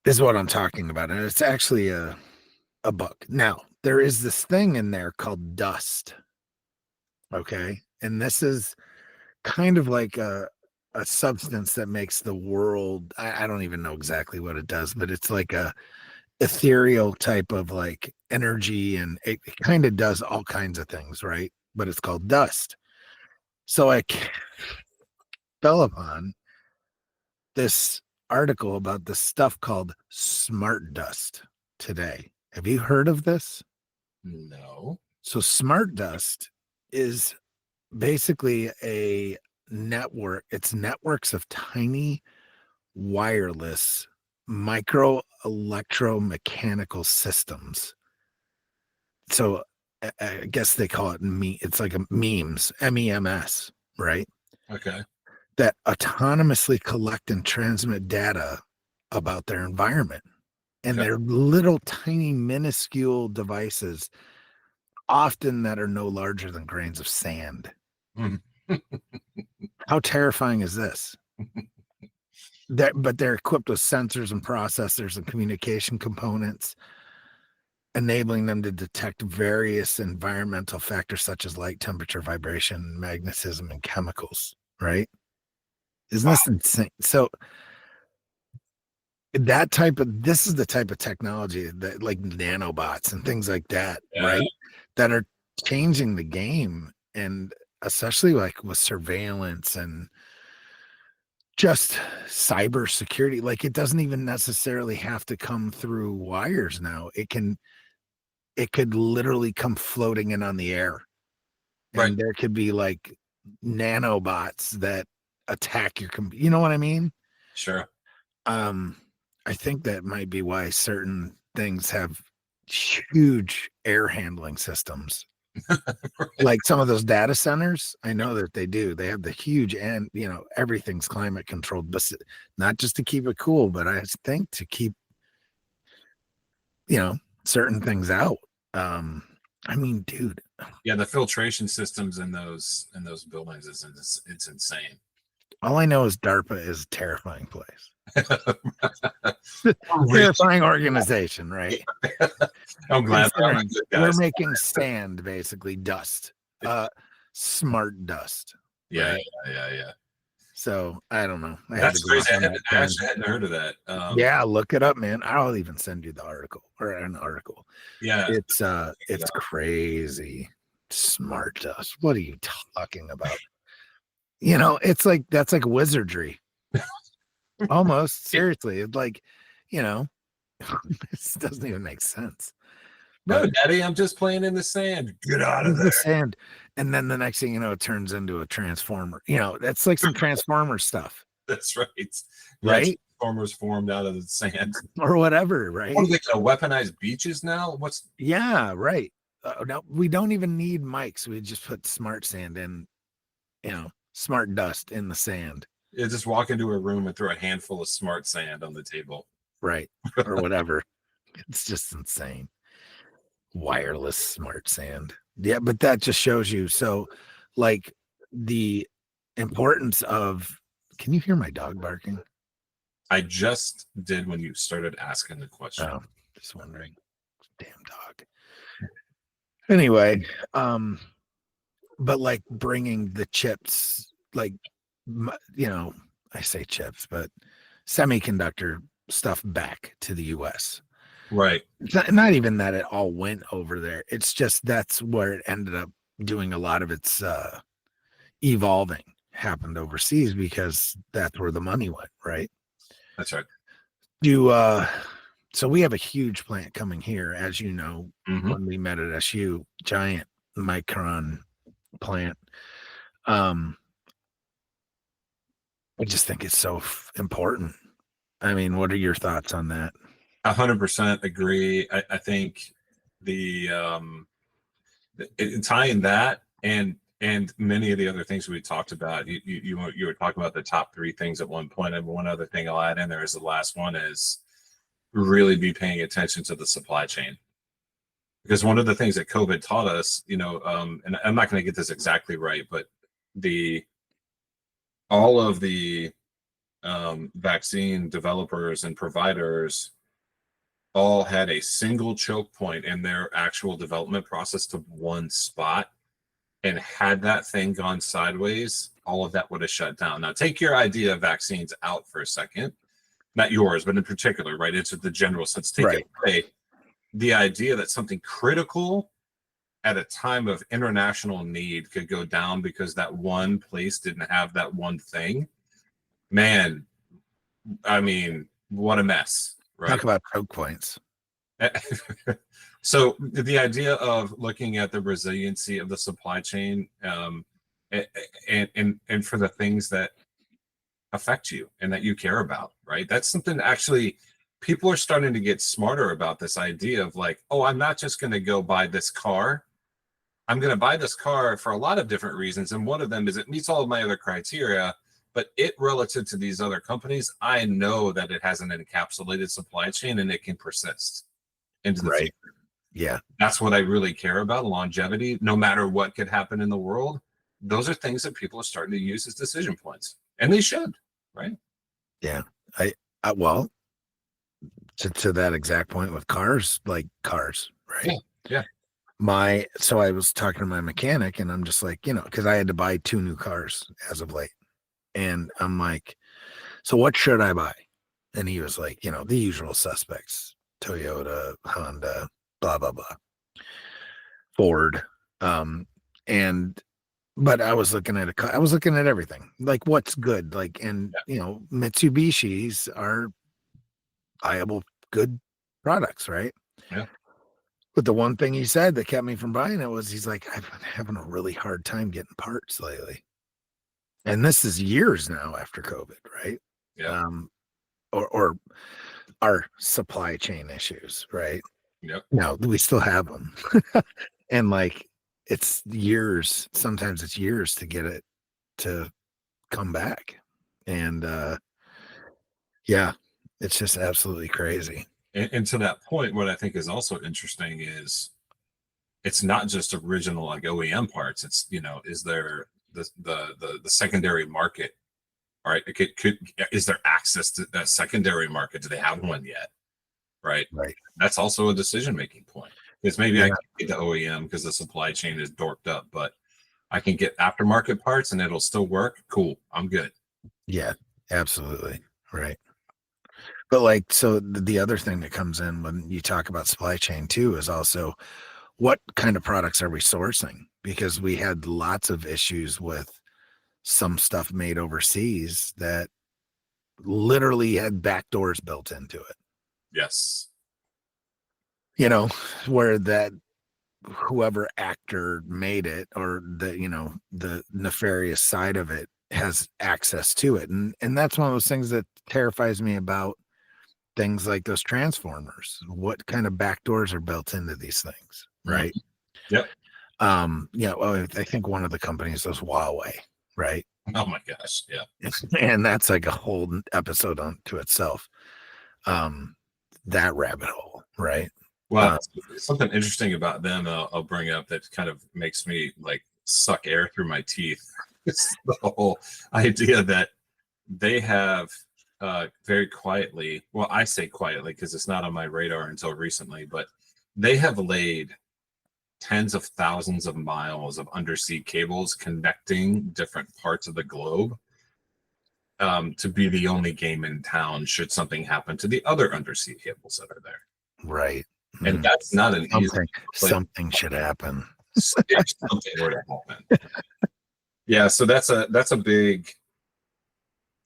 Is what I'm talking about, and it's actually a book. Now there is this thing in there called dust. Okay, and this is kind of like a substance that makes the world. I don't even know exactly what it does, but it's like a ethereal type of like energy, and it kind of does all kinds of things, right? But it's called dust. So I fell upon this article about this stuff called smart dust today. Have you heard of this? No. So smart dust is basically a network. It's networks of tiny wireless micro electromechanical systems. So I guess they call it it's like a memes, MEMS, right? Okay. That autonomously collect and transmit data about their environment. And they're little tiny minuscule devices, often that are no larger than grains of sand. How terrifying is this? But they're equipped with sensors and processors and communication components, enabling them to detect various environmental factors such as light, temperature, vibration, magnetism, and chemicals, right? Isn't this insane? So this is the type of technology that, like nanobots and things like that, right? That are changing the game, and especially like with surveillance and just cybersecurity. Like it doesn't even necessarily have to come through wires now. It could literally come floating in on the air. And there could be like nanobots that attack your computer. You know what I mean? Sure. I think that might be why certain things have huge air handling systems. Like some of those data centers, I know that they do. They have the huge, and everything's climate controlled, but not just to keep it cool, but I think to keep certain things out. I mean, dude. Yeah, the filtration systems in those buildings it's insane. All I know is DARPA is a terrifying place. Terrifying organization, right? I'm glad we're making sand, basically dust, smart dust. Yeah, right? yeah. So I don't know. That's crazy. I actually hadn't heard of that. Yeah, look it up, man. I'll even send you the article or an article. Yeah, it's crazy. Smart dust. What are you talking about? It's like that's like wizardry. Almost seriously. It's like, this doesn't even make sense. No, Daddy, I'm just playing in the sand. Get out of there. The sand. And then the next thing you know, it turns into a transformer. That's like some transformer stuff. That's right. Yeah, right? Transformers formed out of the sand. Or whatever, right? What are they gonna weaponize beaches now? What's Yeah, right. No, we don't even need mics. We just put smart sand in, smart dust in the sand, yeah, just walk into a room and throw a handful of smart sand on the table. right? Or whatever. It's just insane. Wireless smart sand. Yeah, but that just shows you. So, like, the importance of, can you hear my dog barking? I just did when you started asking the question. Oh, just wondering. Damn dog. Anyway, but like bringing the chips, like, I say chips, but semiconductor stuff back to the US. Right. It's not even that it all went over there. It's just that's where it ended up doing a lot of its evolving happened overseas because that's where the money went, right? That's right. Do so we have a huge plant coming here, as you know, Mhm. when we met at SU, giant micron plant. Um, I just think it's so important. I mean, what are your thoughts on that? 100% agree. I think the tying that and many of the other things we talked about. You were talking about the top three things at one point, and one other thing I'll add in there is the last one is really be paying attention to the supply chain, because one of the things that COVID taught us, and I'm not going to get this exactly right, but the all of the vaccine developers and providers all had a single choke point in their actual development process to one spot. And had that thing gone sideways, all of that would have shut down. Now, take your idea of vaccines out for a second. Not yours, but in particular, right? It's the general sense. Take it away. The idea that something critical at a time of international need could go down because that one place didn't have that one thing. Man, I mean, what a mess, right? Talk about choke points. So the idea of looking at the resiliency of the supply chain, and for the things that affect you and that you care about, right? That's something that actually people are starting to get smarter about, this idea of like, oh, I'm not just going to go buy this car. I'm going to buy this car for a lot of different reasons. And one of them is it meets all of my other criteria, but it relative to these other companies, I know that it has an encapsulated supply chain and it can persist into the future. Yeah. That's what I really care about, longevity, no matter what could happen in the world. Those are things that people are starting to use as decision points, and they should, right? Yeah. Well, to that exact point with cars, right? Yeah. So I was talking to my mechanic and I'm just like, because I had to buy 2 new cars as of late. And I'm like, so what should I buy? And he was like, the usual suspects, Toyota, Honda, blah, blah, blah, Ford. But I was looking at I was looking at everything, like what's good, like, and Mitsubishis are viable, good products, right? Yeah. But the one thing he said that kept me from buying it was he's like, I've been having a really hard time getting parts lately. And this is years now after COVID, right? Yeah. Or our supply chain issues, right? Yep. No, we still have them. And like, it's years, sometimes it's years to get it to come back. And yeah, it's just absolutely crazy. And to that point, what I think is also interesting is it's not just original like OEM parts. It's is there the secondary market? All right, is there access to that secondary market? Do they have one yet? Right. That's also a decision making point. Because maybe I can't get the OEM because the supply chain is dorked up, but I can get aftermarket parts and it'll still work. Cool, I'm good. Yeah, absolutely. Right. But like, so the other thing that comes in when you talk about supply chain too is also what kind of products are we sourcing? Because we had lots of issues with some stuff made overseas that literally had back doors built into it. Yes. Where that whoever actor made it or the nefarious side of it has access to it. And that's one of those things that terrifies me about things like those transformers. What kind of backdoors are built into these things, right? Yep. I think one of the companies was Huawei, right? Oh my gosh. Yeah. And that's like a whole episode unto itself. That rabbit hole, right? Well, something interesting about them I'll bring up that kind of makes me like suck air through my teeth. It's the whole idea that they have very quietly, well, I say quietly because it's not on my radar until recently, but they have laid tens of thousands of miles of undersea cables connecting different parts of the globe to be the only game in town should something happen to the other undersea cables that are there. Right. And that's not an something should happen. If something were to happen. Yeah, so that's a big,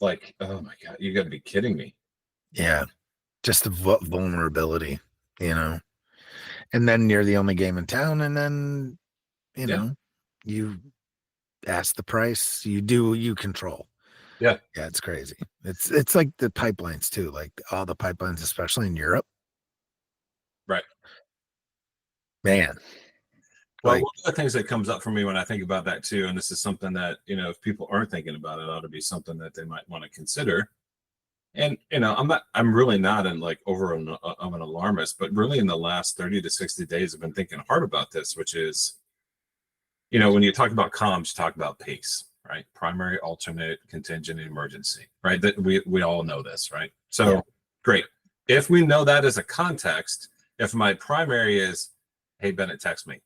like, oh my God, you got to be kidding me. Yeah, just the vulnerability, and then you're the only game in town, and then you ask the price, you control. Yeah, it's crazy. It's like the pipelines too, like all the pipelines, especially in Europe. Right. Man. Well, one of the things that comes up for me when I think about that too, and this is something that, if people aren't thinking about it, ought to be something that they might want to consider. And, I'm really not in like an alarmist, but really in the last 30 to 60 days, I've been thinking hard about this, which is, when you talk about comms, you talk about PACE, right? Primary, alternate, contingent, emergency, right? That we all know this, right? So great. If we know that as a context, if my primary is, hey, Bennett, text me.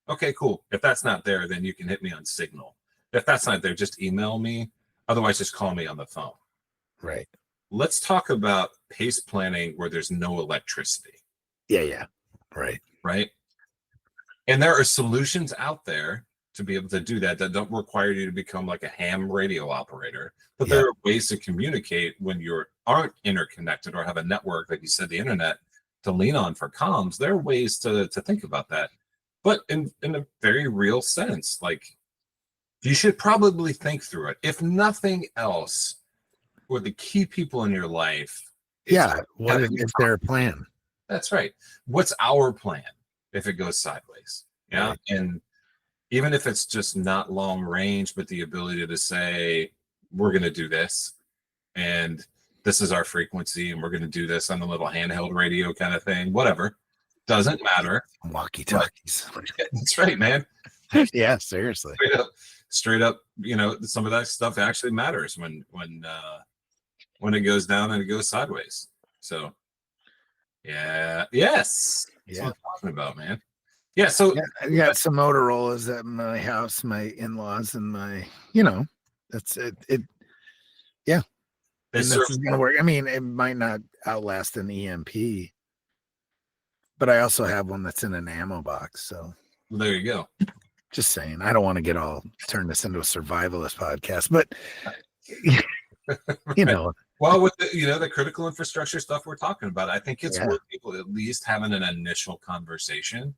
Okay, cool. If that's not there, then you can hit me on Signal. If that's not there, just email me. Otherwise, just call me on the phone. Right. Let's talk about PACE planning where there's no electricity. Yeah. Right. And there are solutions out there to be able to do that don't require you to become like a ham radio operator. But there are ways to communicate when you aren't interconnected or have a network, like you said, the internet, to lean on for comms. There are ways to think about that. But in a very real sense, like you should probably think through it. If nothing else, for the key people in your life. What is their plan? That's right. What's our plan if it goes sideways? Yeah. Right. And even if it's just not long range, but the ability to say, we're going to do this. And this is our frequency. And we're going to do this on a little handheld radio kind of thing, whatever. Doesn't matter. Walkie-talkies. That's right, man. Yeah, seriously. Straight up, some of that stuff actually matters when it goes down and it goes sideways. So that's what I'm talking about, man. Yeah, so I got some Motorola's at my house, my in-laws, and my, that's it. Yeah. And this is gonna work. I mean, it might not outlast an EMP, but I also have one that's in an ammo box. So there you go. Just saying, I don't want to turn this into a survivalist podcast, but Well, with the critical infrastructure stuff we're talking about, I think it's worth people at least having an initial conversation,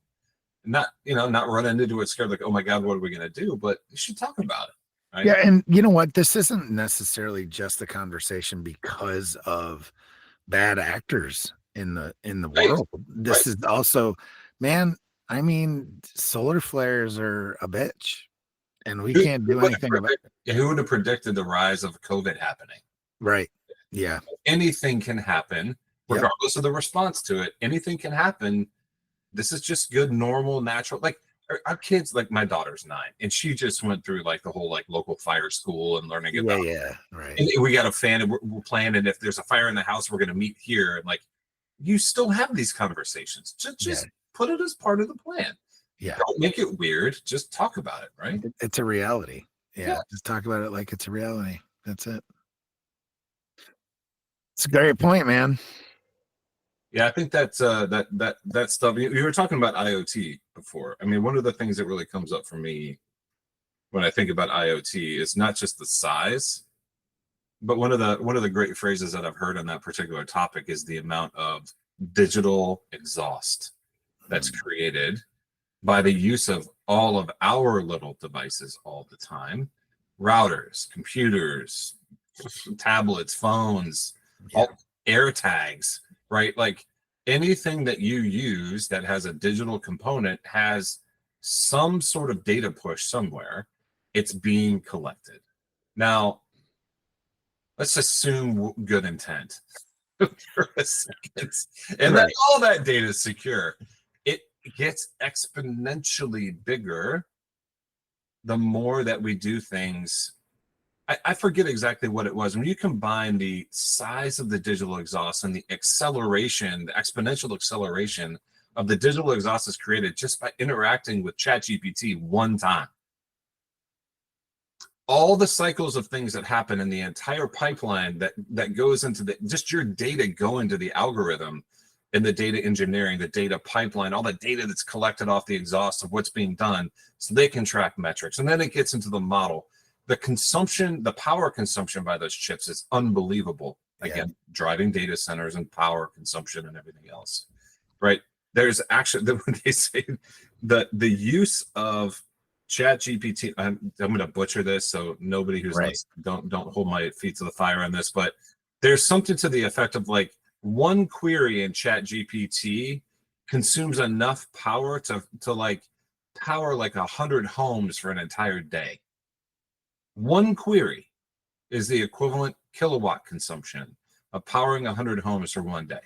not run into it scared like, oh my God, what are we going to do? But you should talk about it. Right? Yeah. And you know what? This isn't necessarily just a conversation because of bad actors in the world. This is also, man, I mean, solar flares are a bitch and we can't do anything about it. Who would have predicted the rise of COVID happening? Right. Yeah. Anything can happen, regardless of the response to it. Anything can happen. This is just good, normal, natural. Like our kids, like my daughter's 9, and she just went through like the whole like local fire school and learning about. Yeah. Right. And we got a fan, and we're planning. If there's a fire in the house, we're going to meet here. And like, you still have these conversations. Just put it as part of the plan. Yeah. Don't make it weird. Just talk about it. Right. It's a reality. Yeah. Just talk about it like it's a reality. That's it. It's a great point, man. Yeah, I think that's that stuff. You were talking about IoT before. I mean, one of the things that really comes up for me when I think about IoT is not just the size, but one of the great phrases that I've heard on that particular topic is the amount of digital exhaust that's created by the use of all of our little devices all the time. routers, computers, tablets, phones, all air tags, right? Like anything that you use that has a digital component has some sort of data push somewhere. It's being collected. Now, let's assume good intent for a second, and that all that data is secure. It gets exponentially bigger the more that we do things. I forget exactly what it was. When you combine the size of the digital exhaust and the acceleration, the exponential acceleration of the digital exhaust is created just by interacting with ChatGPT one time. All the cycles of things that happen in the entire pipeline that goes into just your data going to the algorithm and the data engineering, the data pipeline, all the data that's collected off the exhaust of what's being done so they can track metrics. And then it gets into the model. The consumption, the power consumption by those chips is unbelievable. Again, driving data centers and power consumption and everything else, right? There's actually, when they say the use of ChatGPT, I'm going to butcher this, so nobody who's listening, don't hold my feet to the fire on this, but there's something to the effect of like one query in ChatGPT consumes enough power to like power like 100 homes for an entire day. One query is the equivalent kilowatt consumption of powering 100 homes for one day.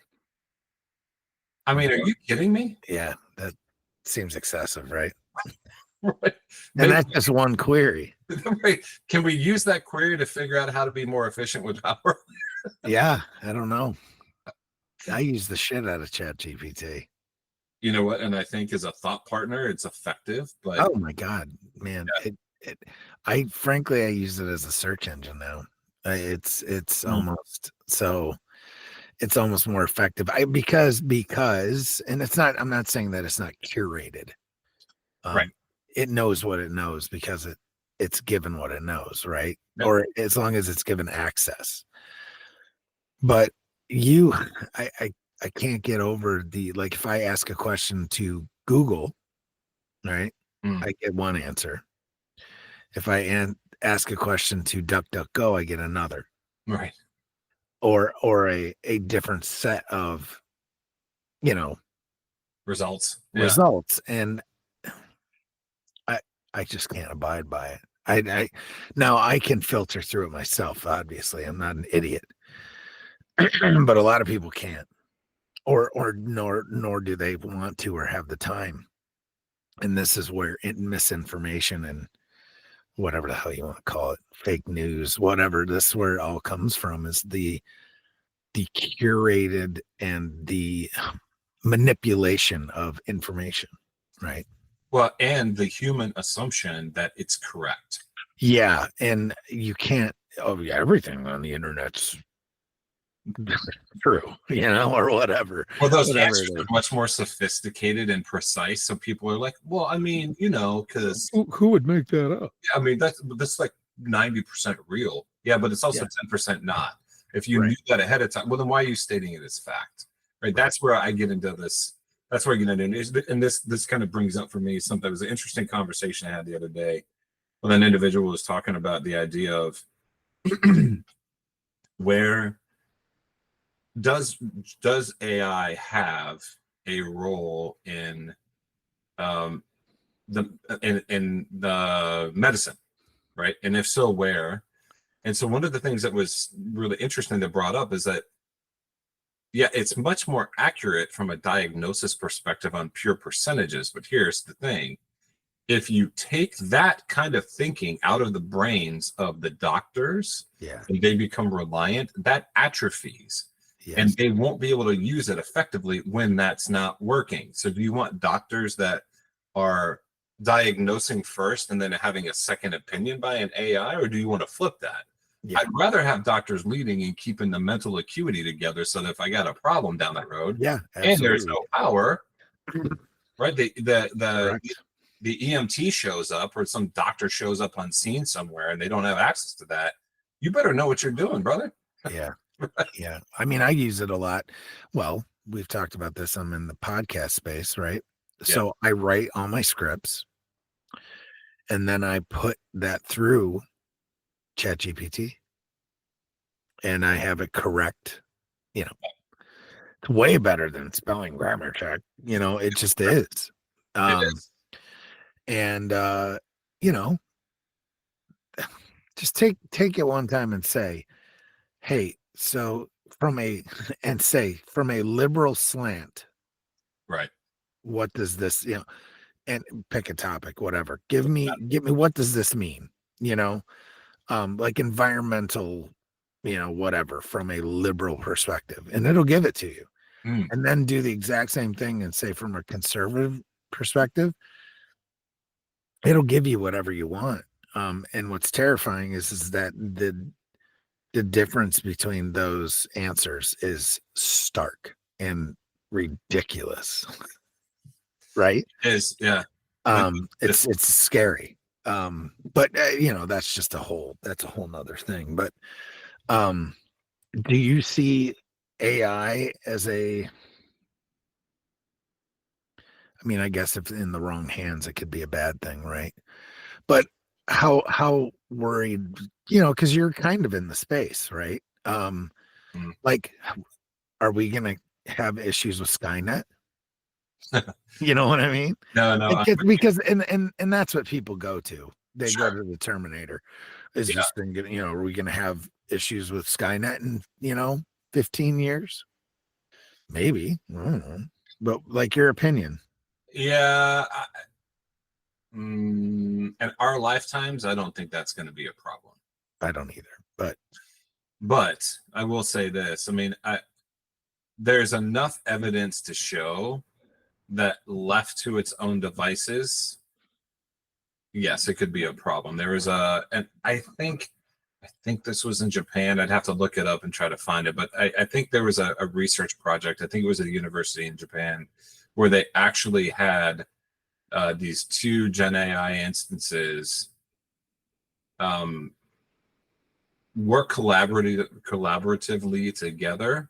I mean, are you kidding me? Yeah, that seems excessive, right? Right. And that's just one query. Right. Can we use that query to figure out how to be more efficient with power? Yeah, I don't know. I use the shit out of ChatGPT. You know what? And I think as a thought partner, it's effective. But oh my god, man! I frankly use it as a search engine now. It's almost so. It's almost more effective. Because, and it's not. I'm not saying that it's not curated. Right. It knows what it knows because it's given what it knows, right? Yep. Or as long as it's given access. But I can't get over like if I ask a question to Google, right? I get one answer. If I ask a question to DuckDuckGo, I get another. Right. Or a different set of, results. And I just can't abide by it. Now I can filter through it myself. Obviously, I'm not an idiot, but a lot of people can't, or nor do they want to or have the time. And this is where misinformation and whatever the hell you want to call it, fake news, whatever. This is where it all comes from, is the curated and the manipulation of information, right? Well, and the human assumption that it's correct. Yeah, and you can't. Oh, yeah, everything on the internet's true, or whatever. Well, those answers are much more sophisticated and precise. So people are like, well, I mean, because who would make that up? I mean, that's like 90% real. Yeah, but it's also 10% not. If you knew that ahead of time, well, then why are you stating it as fact? Right. That's where I get into this. That's where I get into, and this kind of brings up for me something. It was an interesting conversation I had the other day when an individual was talking about the idea of where does AI have a role in the medicine, right? And if so, where? And so one of the things that was really interesting that brought up is that, yeah, it's much more accurate from a diagnosis perspective on pure percentages. But here's the thing. If you take that kind of thinking out of the brains of the doctors, and they become reliant, that atrophies. And they won't be able to use it effectively when that's not working. So do you want doctors that are diagnosing first and then having a second opinion by an AI, or do you want to flip that? I'd rather have doctors leading and keeping the mental acuity together so that if I got a problem down that road, and there's no power, right? The EMT shows up, or some doctor shows up on scene somewhere and they don't have access to that. You better know what you're doing, brother. Yeah. Yeah. I mean, I use it a lot. Well, we've talked about this. I'm in the podcast space, right? So I write all my scripts and then I put that through ChatGPT and I have it correct, you know, it's way better than spelling grammar check. It just is. It Um, is. and you know, just take it one time and say, hey, so from a and say from a liberal slant, Right. what does this, and pick a topic, whatever. Give me what does this mean? You know, like environmental, whatever from a liberal perspective, and it'll give it to you. Mm. And then do the exact same thing and say from a conservative perspective, it'll give you whatever you want. And what's terrifying is that the difference between those answers is stark and ridiculous, right? Is yeah. It's scary. But that's a whole nother thing. But um, do you see AI as I mean, I guess if in the wrong hands, it could be a bad thing, right? But how worried, because you're kind of in the space, right? Mm. Like, are we gonna have issues with Skynet? You know what I mean? No, no. Because and that's what people go to. They go Sure. to the Terminator. Is Yeah. this thing gonna, are we gonna have issues with Skynet in, 15 years? Maybe. I don't know. But like your opinion. Yeah. In our lifetimes, I don't think that's going to be a problem. I don't either. But I will say this. I mean, there's enough evidence to show that left to its own devices, yes, it could be a problem. There was and I think this was in Japan. I'd have to look it up and try to find it, but I think there was a research project. I think it was at a university in Japan where they actually had these two Gen AI instances work collaboratively together.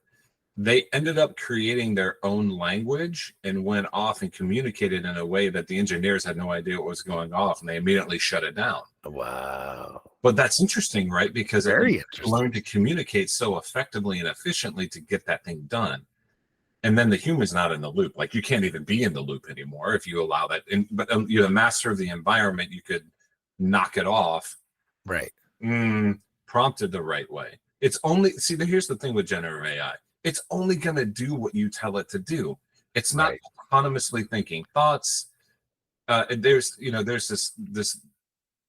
They ended up creating their own language and went off and communicated in a way that the engineers had no idea what was going off, and they immediately shut it down. Wow. But that's interesting, right? Because Very it interesting. learned to communicate so effectively and efficiently to get that thing done. And then the human's not in the loop. Like you can't even be in the loop anymore if you allow that. But you're the master of the environment. You could knock it off. Right. Prompted the right way. It's only here's the thing with generative AI. It's only going to do what you tell it to do. It's not autonomously thinking thoughts. There's this.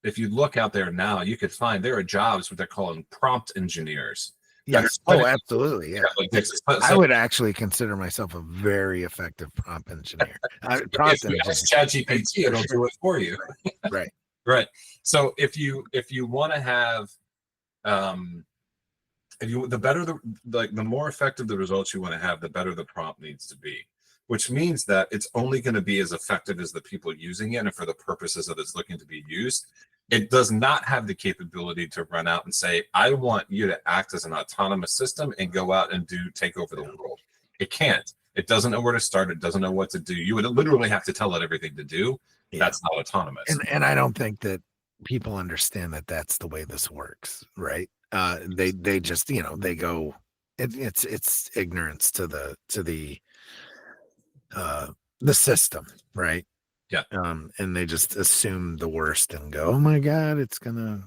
If you look out there now, you could find there are jobs what they're calling prompt engineers. Yes. Oh, absolutely. Yeah. Like this. So, I would actually consider myself a very effective prompt engineer. If you ask ChatGPT, it'll do it for you. Right. Right. So if you want to have the more effective the results you want to have, the better the prompt needs to be, which means that it's only going to be as effective as the people using it and for the purposes that it's looking to be used. It does not have the capability to run out and say, I want you to act as an autonomous system and go out and take over the world. It can't. It doesn't know where to start. It doesn't know what to do. You would literally have to tell it everything to do. Yeah. That's not autonomous. And I don't think that people understand that that's the way this works, right? They just, they go, it's ignorance to the system, right? Yeah. And they just assume the worst and go, oh my God, it's gonna,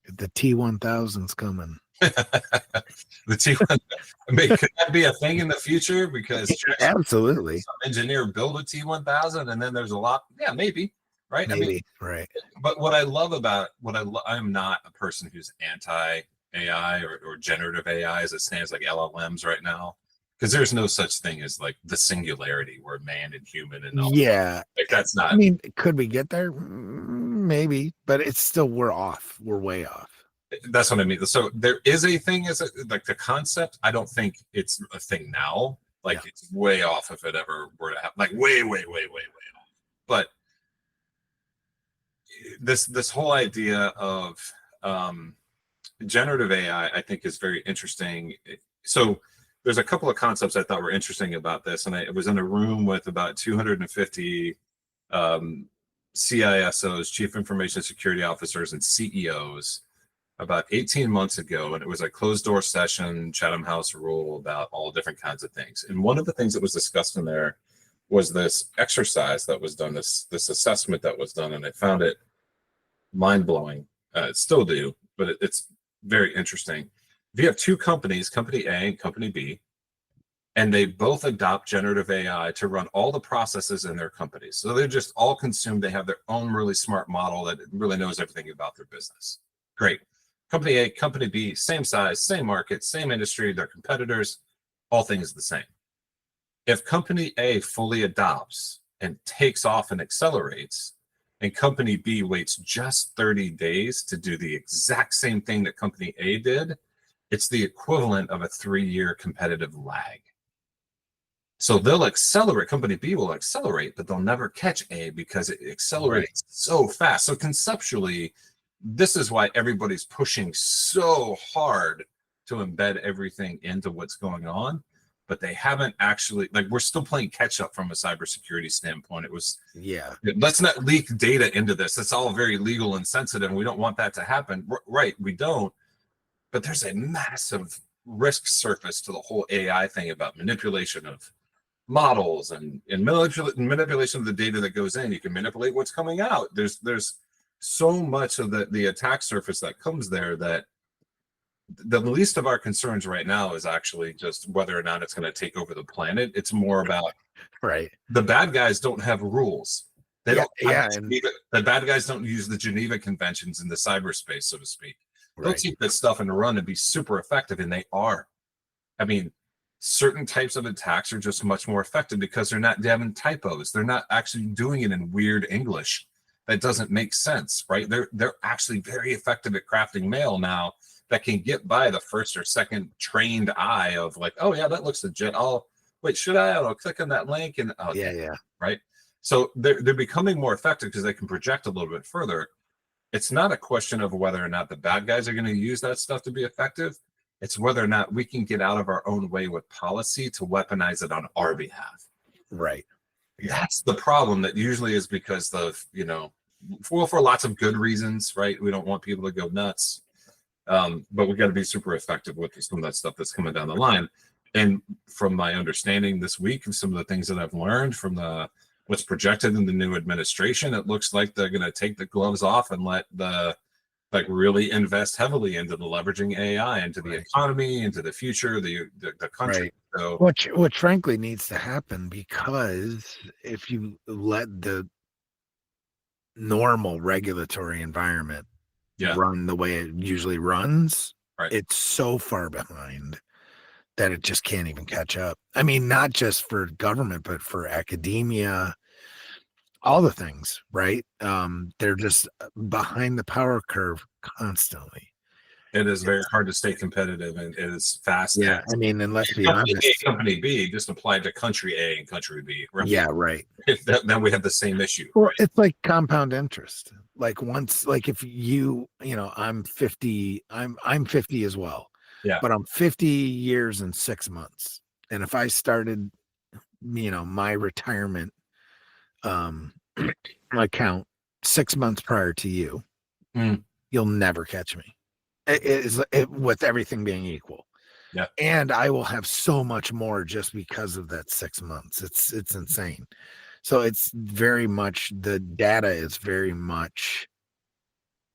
the T-1000's coming. The T-1000, I mean, could that be a thing in the future? Because absolutely, some engineer build a T-1000, and then there's a lot. Yeah, maybe, right? Maybe, I mean, right. But what I love about I'm not a person who's anti-AI or generative AI as it stands, like LLMs right now, because there's no such thing as like the singularity where man and human and all. Yeah, like that's not. I mean, could we get there? Maybe, but it's still we're off. We're way off. That's what I mean. So there is a thing like the concept. I don't think it's a thing now. Like it's way off if it ever were to happen. Like way off. But this whole idea of generative AI, I think, is very interesting. So there's a couple of concepts I thought were interesting about this, and I was in a room with about 250 CISOs, chief information security officers, and CEOs about 18 months ago, and it was a closed door session, Chatham House rule about all different kinds of things. And one of the things that was discussed in there was this exercise that was done, this assessment that was done, and I found it mind blowing. Still do, but it's very interesting. If you have two companies, company A and company B, and they both adopt generative AI to run all the processes in their companies. So they're just all consumed. They have their own really smart model that really knows everything about their business. Great. Company A, company B, same size, same market, same industry, they're competitors, all things the same. If company A fully adopts and takes off and accelerates, and company B waits just 30 days to do the exact same thing that company A did, it's the equivalent of a 3-year competitive lag. So they'll accelerate, company B will accelerate, but they'll never catch A because it accelerates so fast. So conceptually, this is why everybody's pushing so hard to embed everything into what's going on, but they haven't actually, like, we're still playing catch up from a cybersecurity standpoint. It was, let's not leak data into this. It's all very legal and sensitive, and we don't want that to happen. Right, we don't, but there's a massive risk surface to the whole AI thing about manipulation of models and manipulation of the data that goes in. You can manipulate what's coming out. There's so much of the attack surface that comes there that the least of our concerns right now is actually just whether or not it's going to take over the planet. It's more about the bad guys don't have rules. They don't. The bad guys don't use the Geneva Conventions in the cyberspace, so to speak. They'll keep this stuff in the run and be super effective, and they are. I mean, certain types of attacks are just much more effective because they're not having typos. They're not actually doing it in weird English that doesn't make sense, right? They're actually very effective at crafting mail now that can get by the first or second trained eye of like, oh yeah, that looks legit. Oh wait, should I? I'll click on that link and right. So they're becoming more effective because they can project a little bit further. It's not a question of whether or not the bad guys are going to use that stuff to be effective. It's whether or not we can get out of our own way with policy to weaponize it on our behalf. Right. That's the problem. That usually is because of, for lots of good reasons, right? We don't want people to go nuts. But we got to be super effective with some of that stuff that's coming down the line. And from my understanding this week of some of the things that I've learned from what's projected in the new administration, it looks like they're going to take the gloves off and let really invest heavily into the leveraging AI, into the economy, into the future, the country. So, which frankly needs to happen, because if you let the normal regulatory environment run the way it usually runs, it's so far behind that it just can't even catch up. I mean, not just for government, but for academia, all the things, right? They're just behind the power curve constantly. It is very hard to stay competitive, and it is fast. Yeah, I mean, and let's be honest, company B just applied to country A and country B. Right? Yeah, right. Then we have the same issue. Well, it's like compound interest. Like once, like if I'm 50, I'm 50 as well. Yeah. But I'm 50 years and 6 months. And if I started, my retirement account 6 months prior to you, you'll never catch me. With everything being equal. Yeah. And I will have so much more just because of that 6 months. It's insane. So it's very much, the data is very much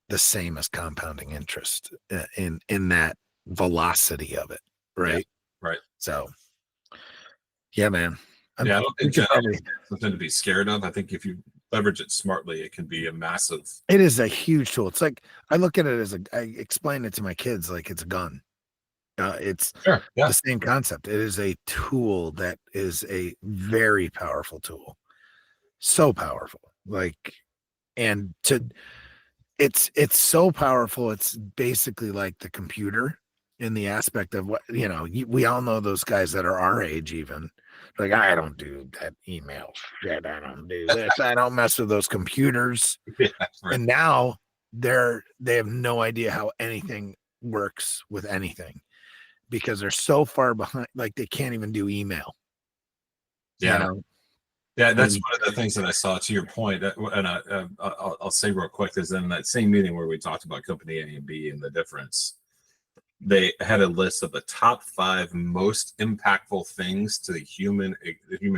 the same as compounding interest in that velocity of it. Right. Yeah, right. So yeah, man. I don't think it's something to be scared of. I think if you leverage it smartly, it can be a massive. It is a huge tool. It's like, I look at it as I explain it to my kids like it's a gun. It's the same concept. It is a tool that is a very powerful tool. So powerful. It's so powerful. It's basically like the computer in the aspect of what, we all know those guys that are our age even. Like, I don't do that email shit. I don't do this. I don't mess with those computers. Yeah, right. And now they have no idea how anything works with anything, because they're so far behind. Like, they can't even do email. Yeah. Yeah, that's And one of the things that I saw. To your point, and I'll say real quick is in that same meeting where we talked about company A and B and the difference, they had a list of the top 5 most impactful things to the human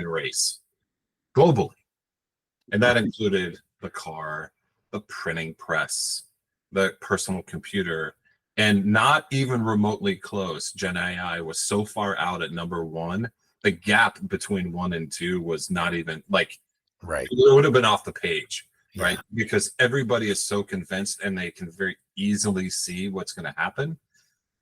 race globally, and that included the car, the printing press, the personal computer, and not even remotely close. Gen AI was so far out at number 1. The gap between 1 and 2 was not even like right. it would have been off the page, right? Yeah. Because everybody is so convinced and they can very easily see what's going to happen.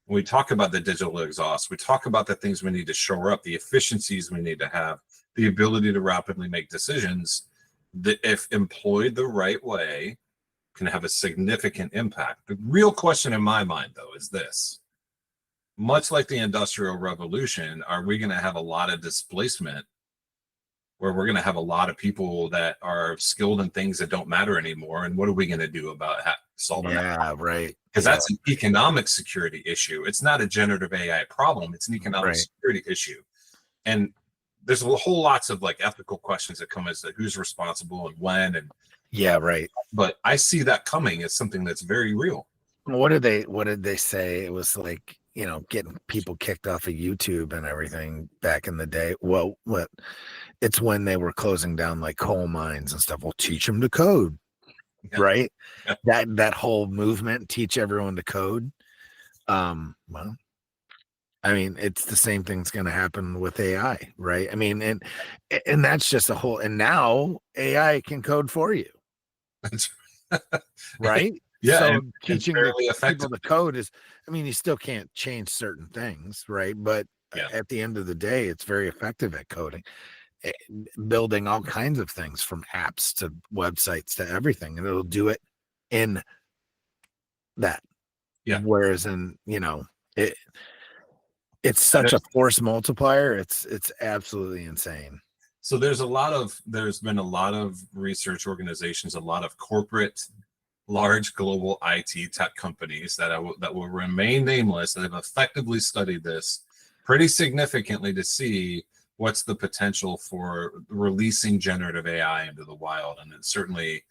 When we talk about the digital exhaust, we talk about the things we need to shore up, the efficiencies we need to have, the ability to rapidly make decisions that, if employed the right way, can have a significant impact. The real question in my mind, though, is this. Much like the Industrial Revolution, are we going to have a lot of displacement where we're going to have a lot of people that are skilled in things that don't matter anymore? And what are we going to do about solving that? Yeah, right. Because Yeah, that's an economic security issue. It's not a generative AI problem. It's an economic right. security issue. And there's a whole lots of like ethical questions that come as to who's responsible and when. And Yeah, right. but I see that coming as something that's very real. What did they say? It was like, getting people kicked off of YouTube and everything back in the day. Well, what it's when they were closing down like coal mines and stuff. We'll teach them to code, Yeah. right? Yeah. That whole movement, teach everyone to code. Well, I mean, it's the same thing's going to happen with AI, right? I mean, and that's just a whole. And now AI can code for you, right? Yeah, So and teaching the fairly effective. people to code is, I mean, you still can't change certain things, right? But Yeah. at the end of the day, it's very effective at coding, building all kinds of things from apps to websites to everything, and it'll do it in that. Yeah. Whereas it's such a force multiplier. It's absolutely insane. So there's been a lot of research organizations, a lot of corporate, large global IT tech companies that will remain nameless that have effectively studied this pretty significantly to see what's the potential for releasing generative AI into the wild, and then certainly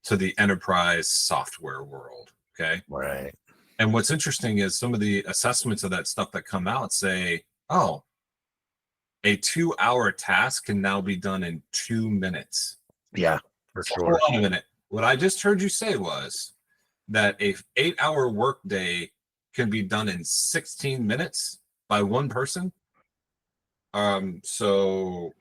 to the enterprise software world. Okay. Right. And what's interesting is some of the assessments of that stuff that come out say, oh, a 2-hour task can now be done in 2 minutes. Yeah, for So sure. hold on a minute. What I just heard you say was that a 8-hour workday can be done in 16 minutes by one person. So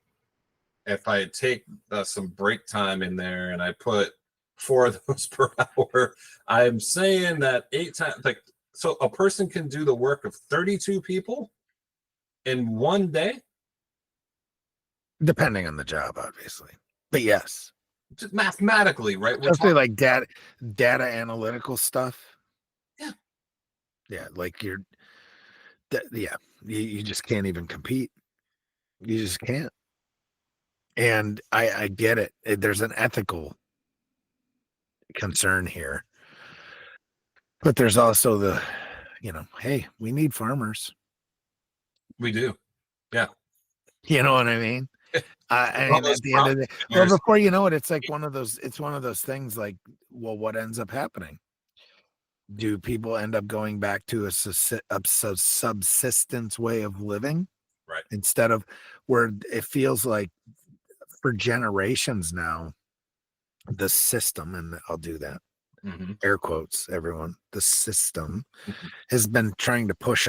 if I take some break time in there and I put 4 of those per hour, I'm saying that 8 times, like, so a person can do the work of 32 people in one day. Depending on the job, obviously, but yes, Just mathematically, right? especially like data analytical stuff. Yeah. Yeah, like you just can't even compete. You just can't. And I get it. There's an ethical concern here, but there's also hey, we need farmers. We do. Yeah. You know what I mean? And at the end of the day, well, before you know it, it's like one of those things like, well, what ends up happening? Do people end up going back to a subsistence way of living? Right. Instead of where it feels like for generations now, the system, and I'll do that, air quotes, everyone, the system has been trying to push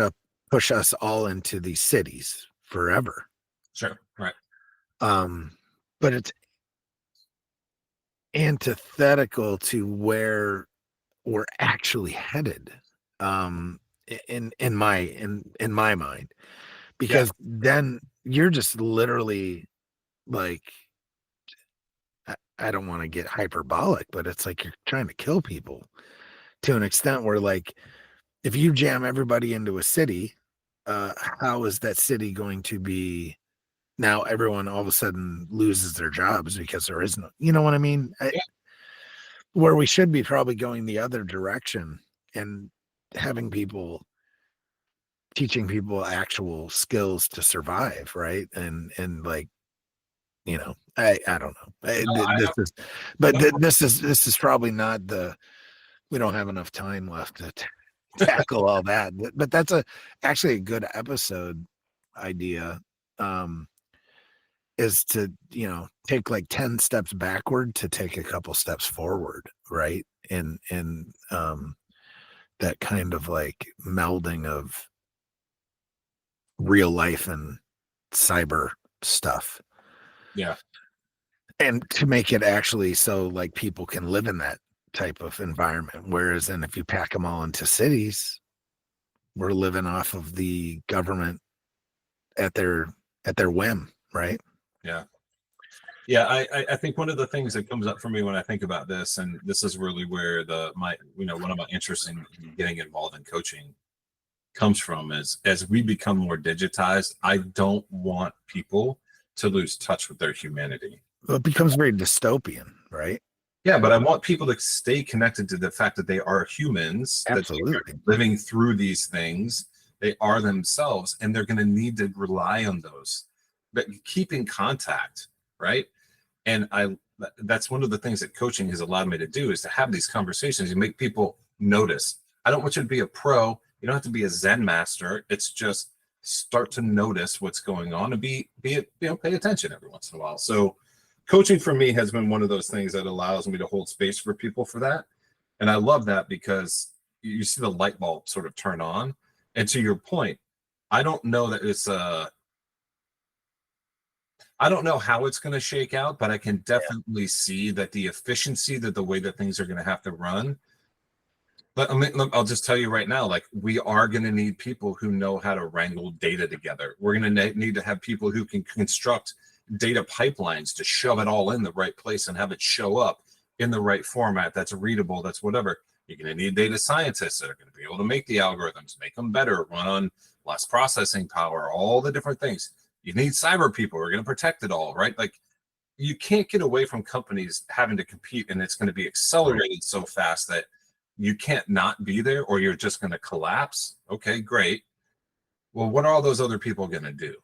us all into these cities forever. Sure. Right. But it's antithetical to where we're actually headed, in my mind, because then you're just literally like, I don't want to get hyperbolic, but it's like you're trying to kill people to an extent where, like, if you jam everybody into a city, how is that city going to be? Now everyone all of a sudden loses their jobs because there is no, you know what I mean? Where we should be probably going the other direction and having people, teaching people actual skills to survive, right? And like I don't know. I have This is probably not we don't have enough time left to tackle all that, but that's actually a good episode idea. Is to, take like 10 steps backward to take a couple steps forward, right? In that kind of like melding of real life and cyber stuff. yeah. And to make it actually so like people can live in that type of environment. Whereas then if you pack them all into cities, we're living off of the government at their whim, right? Yeah. Yeah, I think one of the things that comes up for me when I think about this, and this is really where one of my interests in getting involved in coaching comes from, is as we become more digitized, I don't want people to lose touch with their humanity. Well, it becomes very dystopian, right? Yeah, but I want people to stay connected to the fact that they are humans, Absolutely. that they are living through these things. They are themselves, and they're going to need to rely on those, but keep in contact, right? And that's one of the things that coaching has allowed me to do, is to have these conversations and make people notice. I don't want you to be a pro. You don't have to be a Zen master. It's just start to notice what's going on and pay attention every once in a while. So coaching for me has been one of those things that allows me to hold space for people for that. And I love that because you see the light bulb sort of turn on. And to your point, I don't know that I don't know how it's going to shake out, but I can definitely see that the efficiency, that the way that things are going to have to run. But I'll just tell you right now, like, we are going to need people who know how to wrangle data together. We're going to need to have people who can construct data pipelines to shove it all in the right place and have it show up in the right format that's readable, that's whatever. You're going to need data scientists that are going to be able to make the algorithms, make them better, run on less processing power, all the different things. You need cyber people who are going to protect it all, right? Like, you can't get away from companies having to compete, and it's going to be accelerated so fast that you can't not be there, or you're just going to collapse. Okay, great. Well, what are all those other people going to do?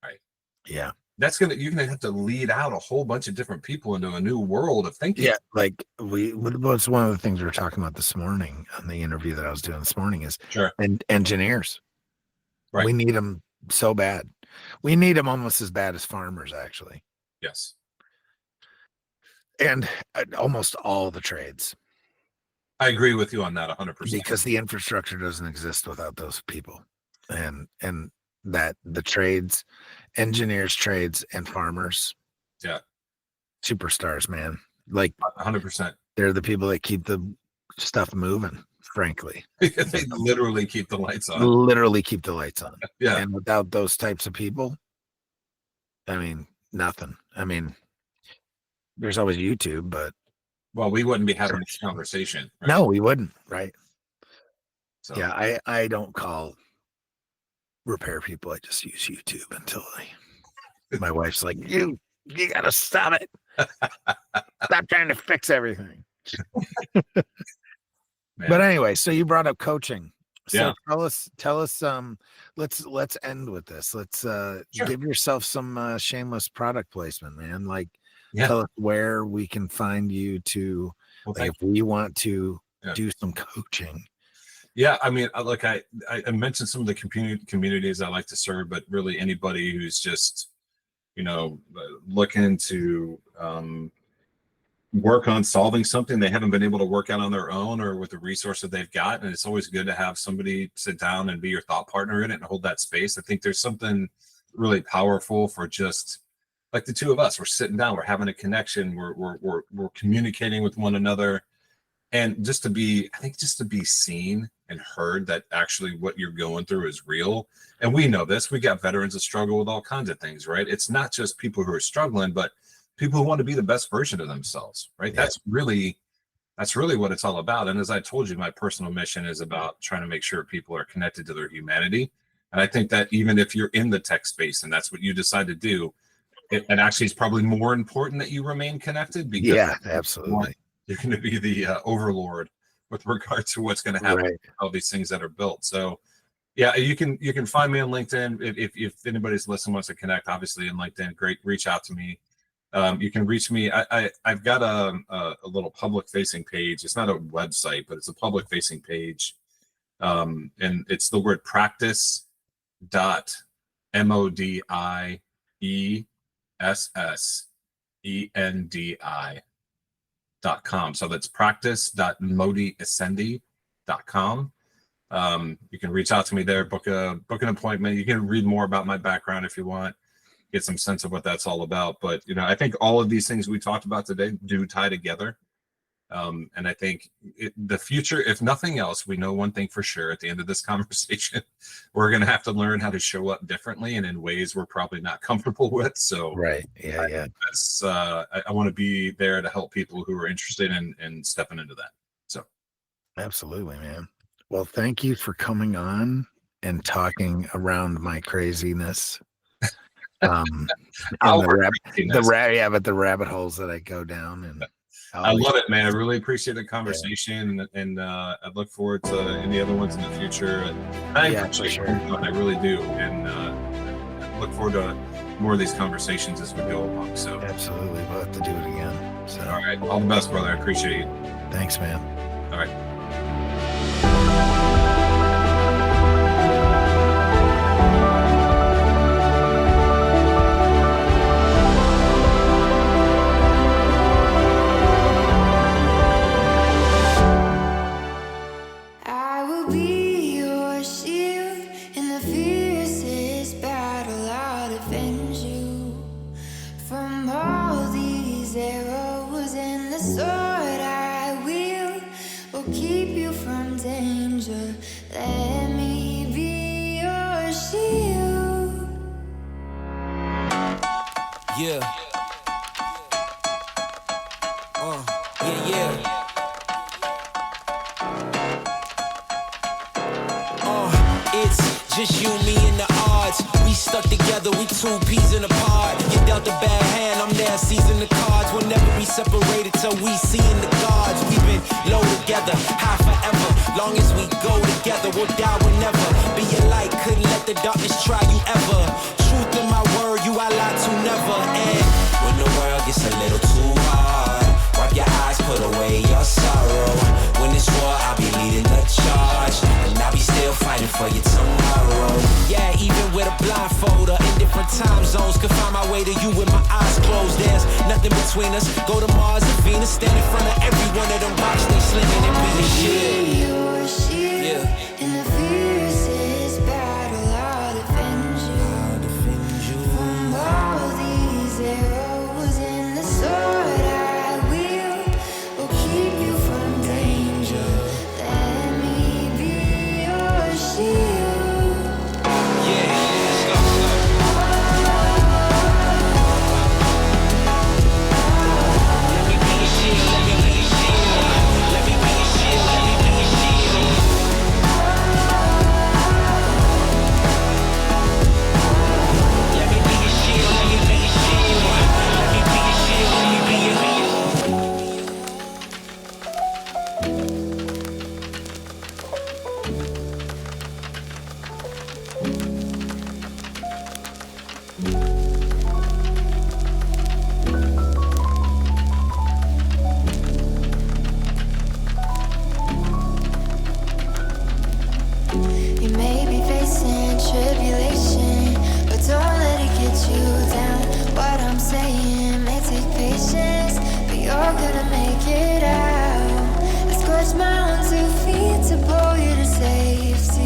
Right. Yeah. You're going to have to lead out a whole bunch of different people into a new world of thinking. Yeah. Like what's one of the things we were talking about this morning on the interview that I was doing this morning is and engineers. Right. We need them so bad. We need them almost as bad as farmers, actually. Yes. And almost all the trades. I agree with you on that 100%. Because the infrastructure doesn't exist without those people. And that the trades, engineers, trades, and farmers. Yeah. Superstars, man. Like 100%. They're the people that keep the stuff moving, frankly. They literally keep the lights on. Literally keep the lights on. Yeah. And without those types of people, I mean, nothing. I mean, there's always YouTube, but well, we wouldn't be having this conversation. Right? No, we wouldn't. Right. So yeah, I don't call repair people. I just use YouTube until my wife's like, you gotta stop it. Stop trying to fix everything. But anyway, so you brought up coaching. So tell us, let's end with this. Let's give yourself some shameless product placement, man. Like, tell us where we can find you to, if we want to do some coaching. Yeah, I mean, look, I mentioned some of the communities I like to serve, but really anybody who's just, looking to work on solving something they haven't been able to work out on their own or with the resource that they've got. And it's always good to have somebody sit down and be your thought partner in it and hold that space. I think there's something really powerful for just like the two of us. We're sitting down, we're having a connection, we're communicating with one another. And just to be seen and heard that actually what you're going through is real. And we know this. We got veterans that struggle with all kinds of things, right? It's not just people who are struggling, but people who want to be the best version of themselves, right? Yeah. That's really what it's all about. And as I told you, my personal mission is about trying to make sure people are connected to their humanity. And I think that even if you're in the tech space and that's what you decide to do, it actually is probably more important that you remain connected, because absolutely. You're going to be the overlord with regard to what's going to happen with all these things that are built. So yeah, you can find me on LinkedIn. If anybody's listening wants to connect, obviously in LinkedIn, great, reach out to me. You can reach me. I've got a little public facing page. It's not a website, but it's a public facing page. And it's the word practice.modiesendi.com. So that's practice.modiesendi.com. You can reach out to me there, book an appointment. You can read more about my background if you want, get some sense of what that's all about. But, I think all of these things we talked about today do tie together. And I think the future, if nothing else, we know one thing for sure at the end of this conversation, we're going to have to learn how to show up differently and in ways we're probably not comfortable with. So right. Yeah. That's, I want to be there to help people who are interested in stepping into that. So. Absolutely, man. Well, thank you for coming on and talking around my craziness. The rabbit holes that I go down, and I love it, man. I really appreciate the conversation, and I look forward to any other ones in the future. I really do, and I look forward to more of these conversations as we go along. So absolutely, we'll have to do it again. So all right, all the best, brother. I appreciate you. Thanks, man. All right. It's just you, me, and the odds. We stuck together, we two peas in a pod. You dealt a bad hand, I'm there seizing the cards. We'll never be separated till we see in the gods. We've been low together, high forever. Long as we go together, we'll die whenever. Be a light, couldn't let the darkness try you ever. Truth in my word, you I lie to never. And when the world gets a little too hard, wipe your eyes, put away your sorrow. When it's war, I'll be leading the charge, and I'll be still fighting for you tomorrow. Yeah, even with a blindfold or in different time zones, could find my way to you with my eyes closed. There's nothing between us. Go to Mars and Venus, stand in front of every one of them rocks, they slimming and be a shield. Yeah. In the fiercest battle, I'll defend you. From all these arrows in the sword, I will keep you from danger. Let me be your shield. Yeah, let's go. Let me be your shield. Let me be your shield. Let me be your shield. Let me be your shield. Let me be your shield. Let me be your shield. Let me be your shield. Let me be your shield. You may be facing tribulation, but don't let it get you down. What I'm saying may take patience, but you're gonna make it out. I scratch my own 2 feet to pull you to safety.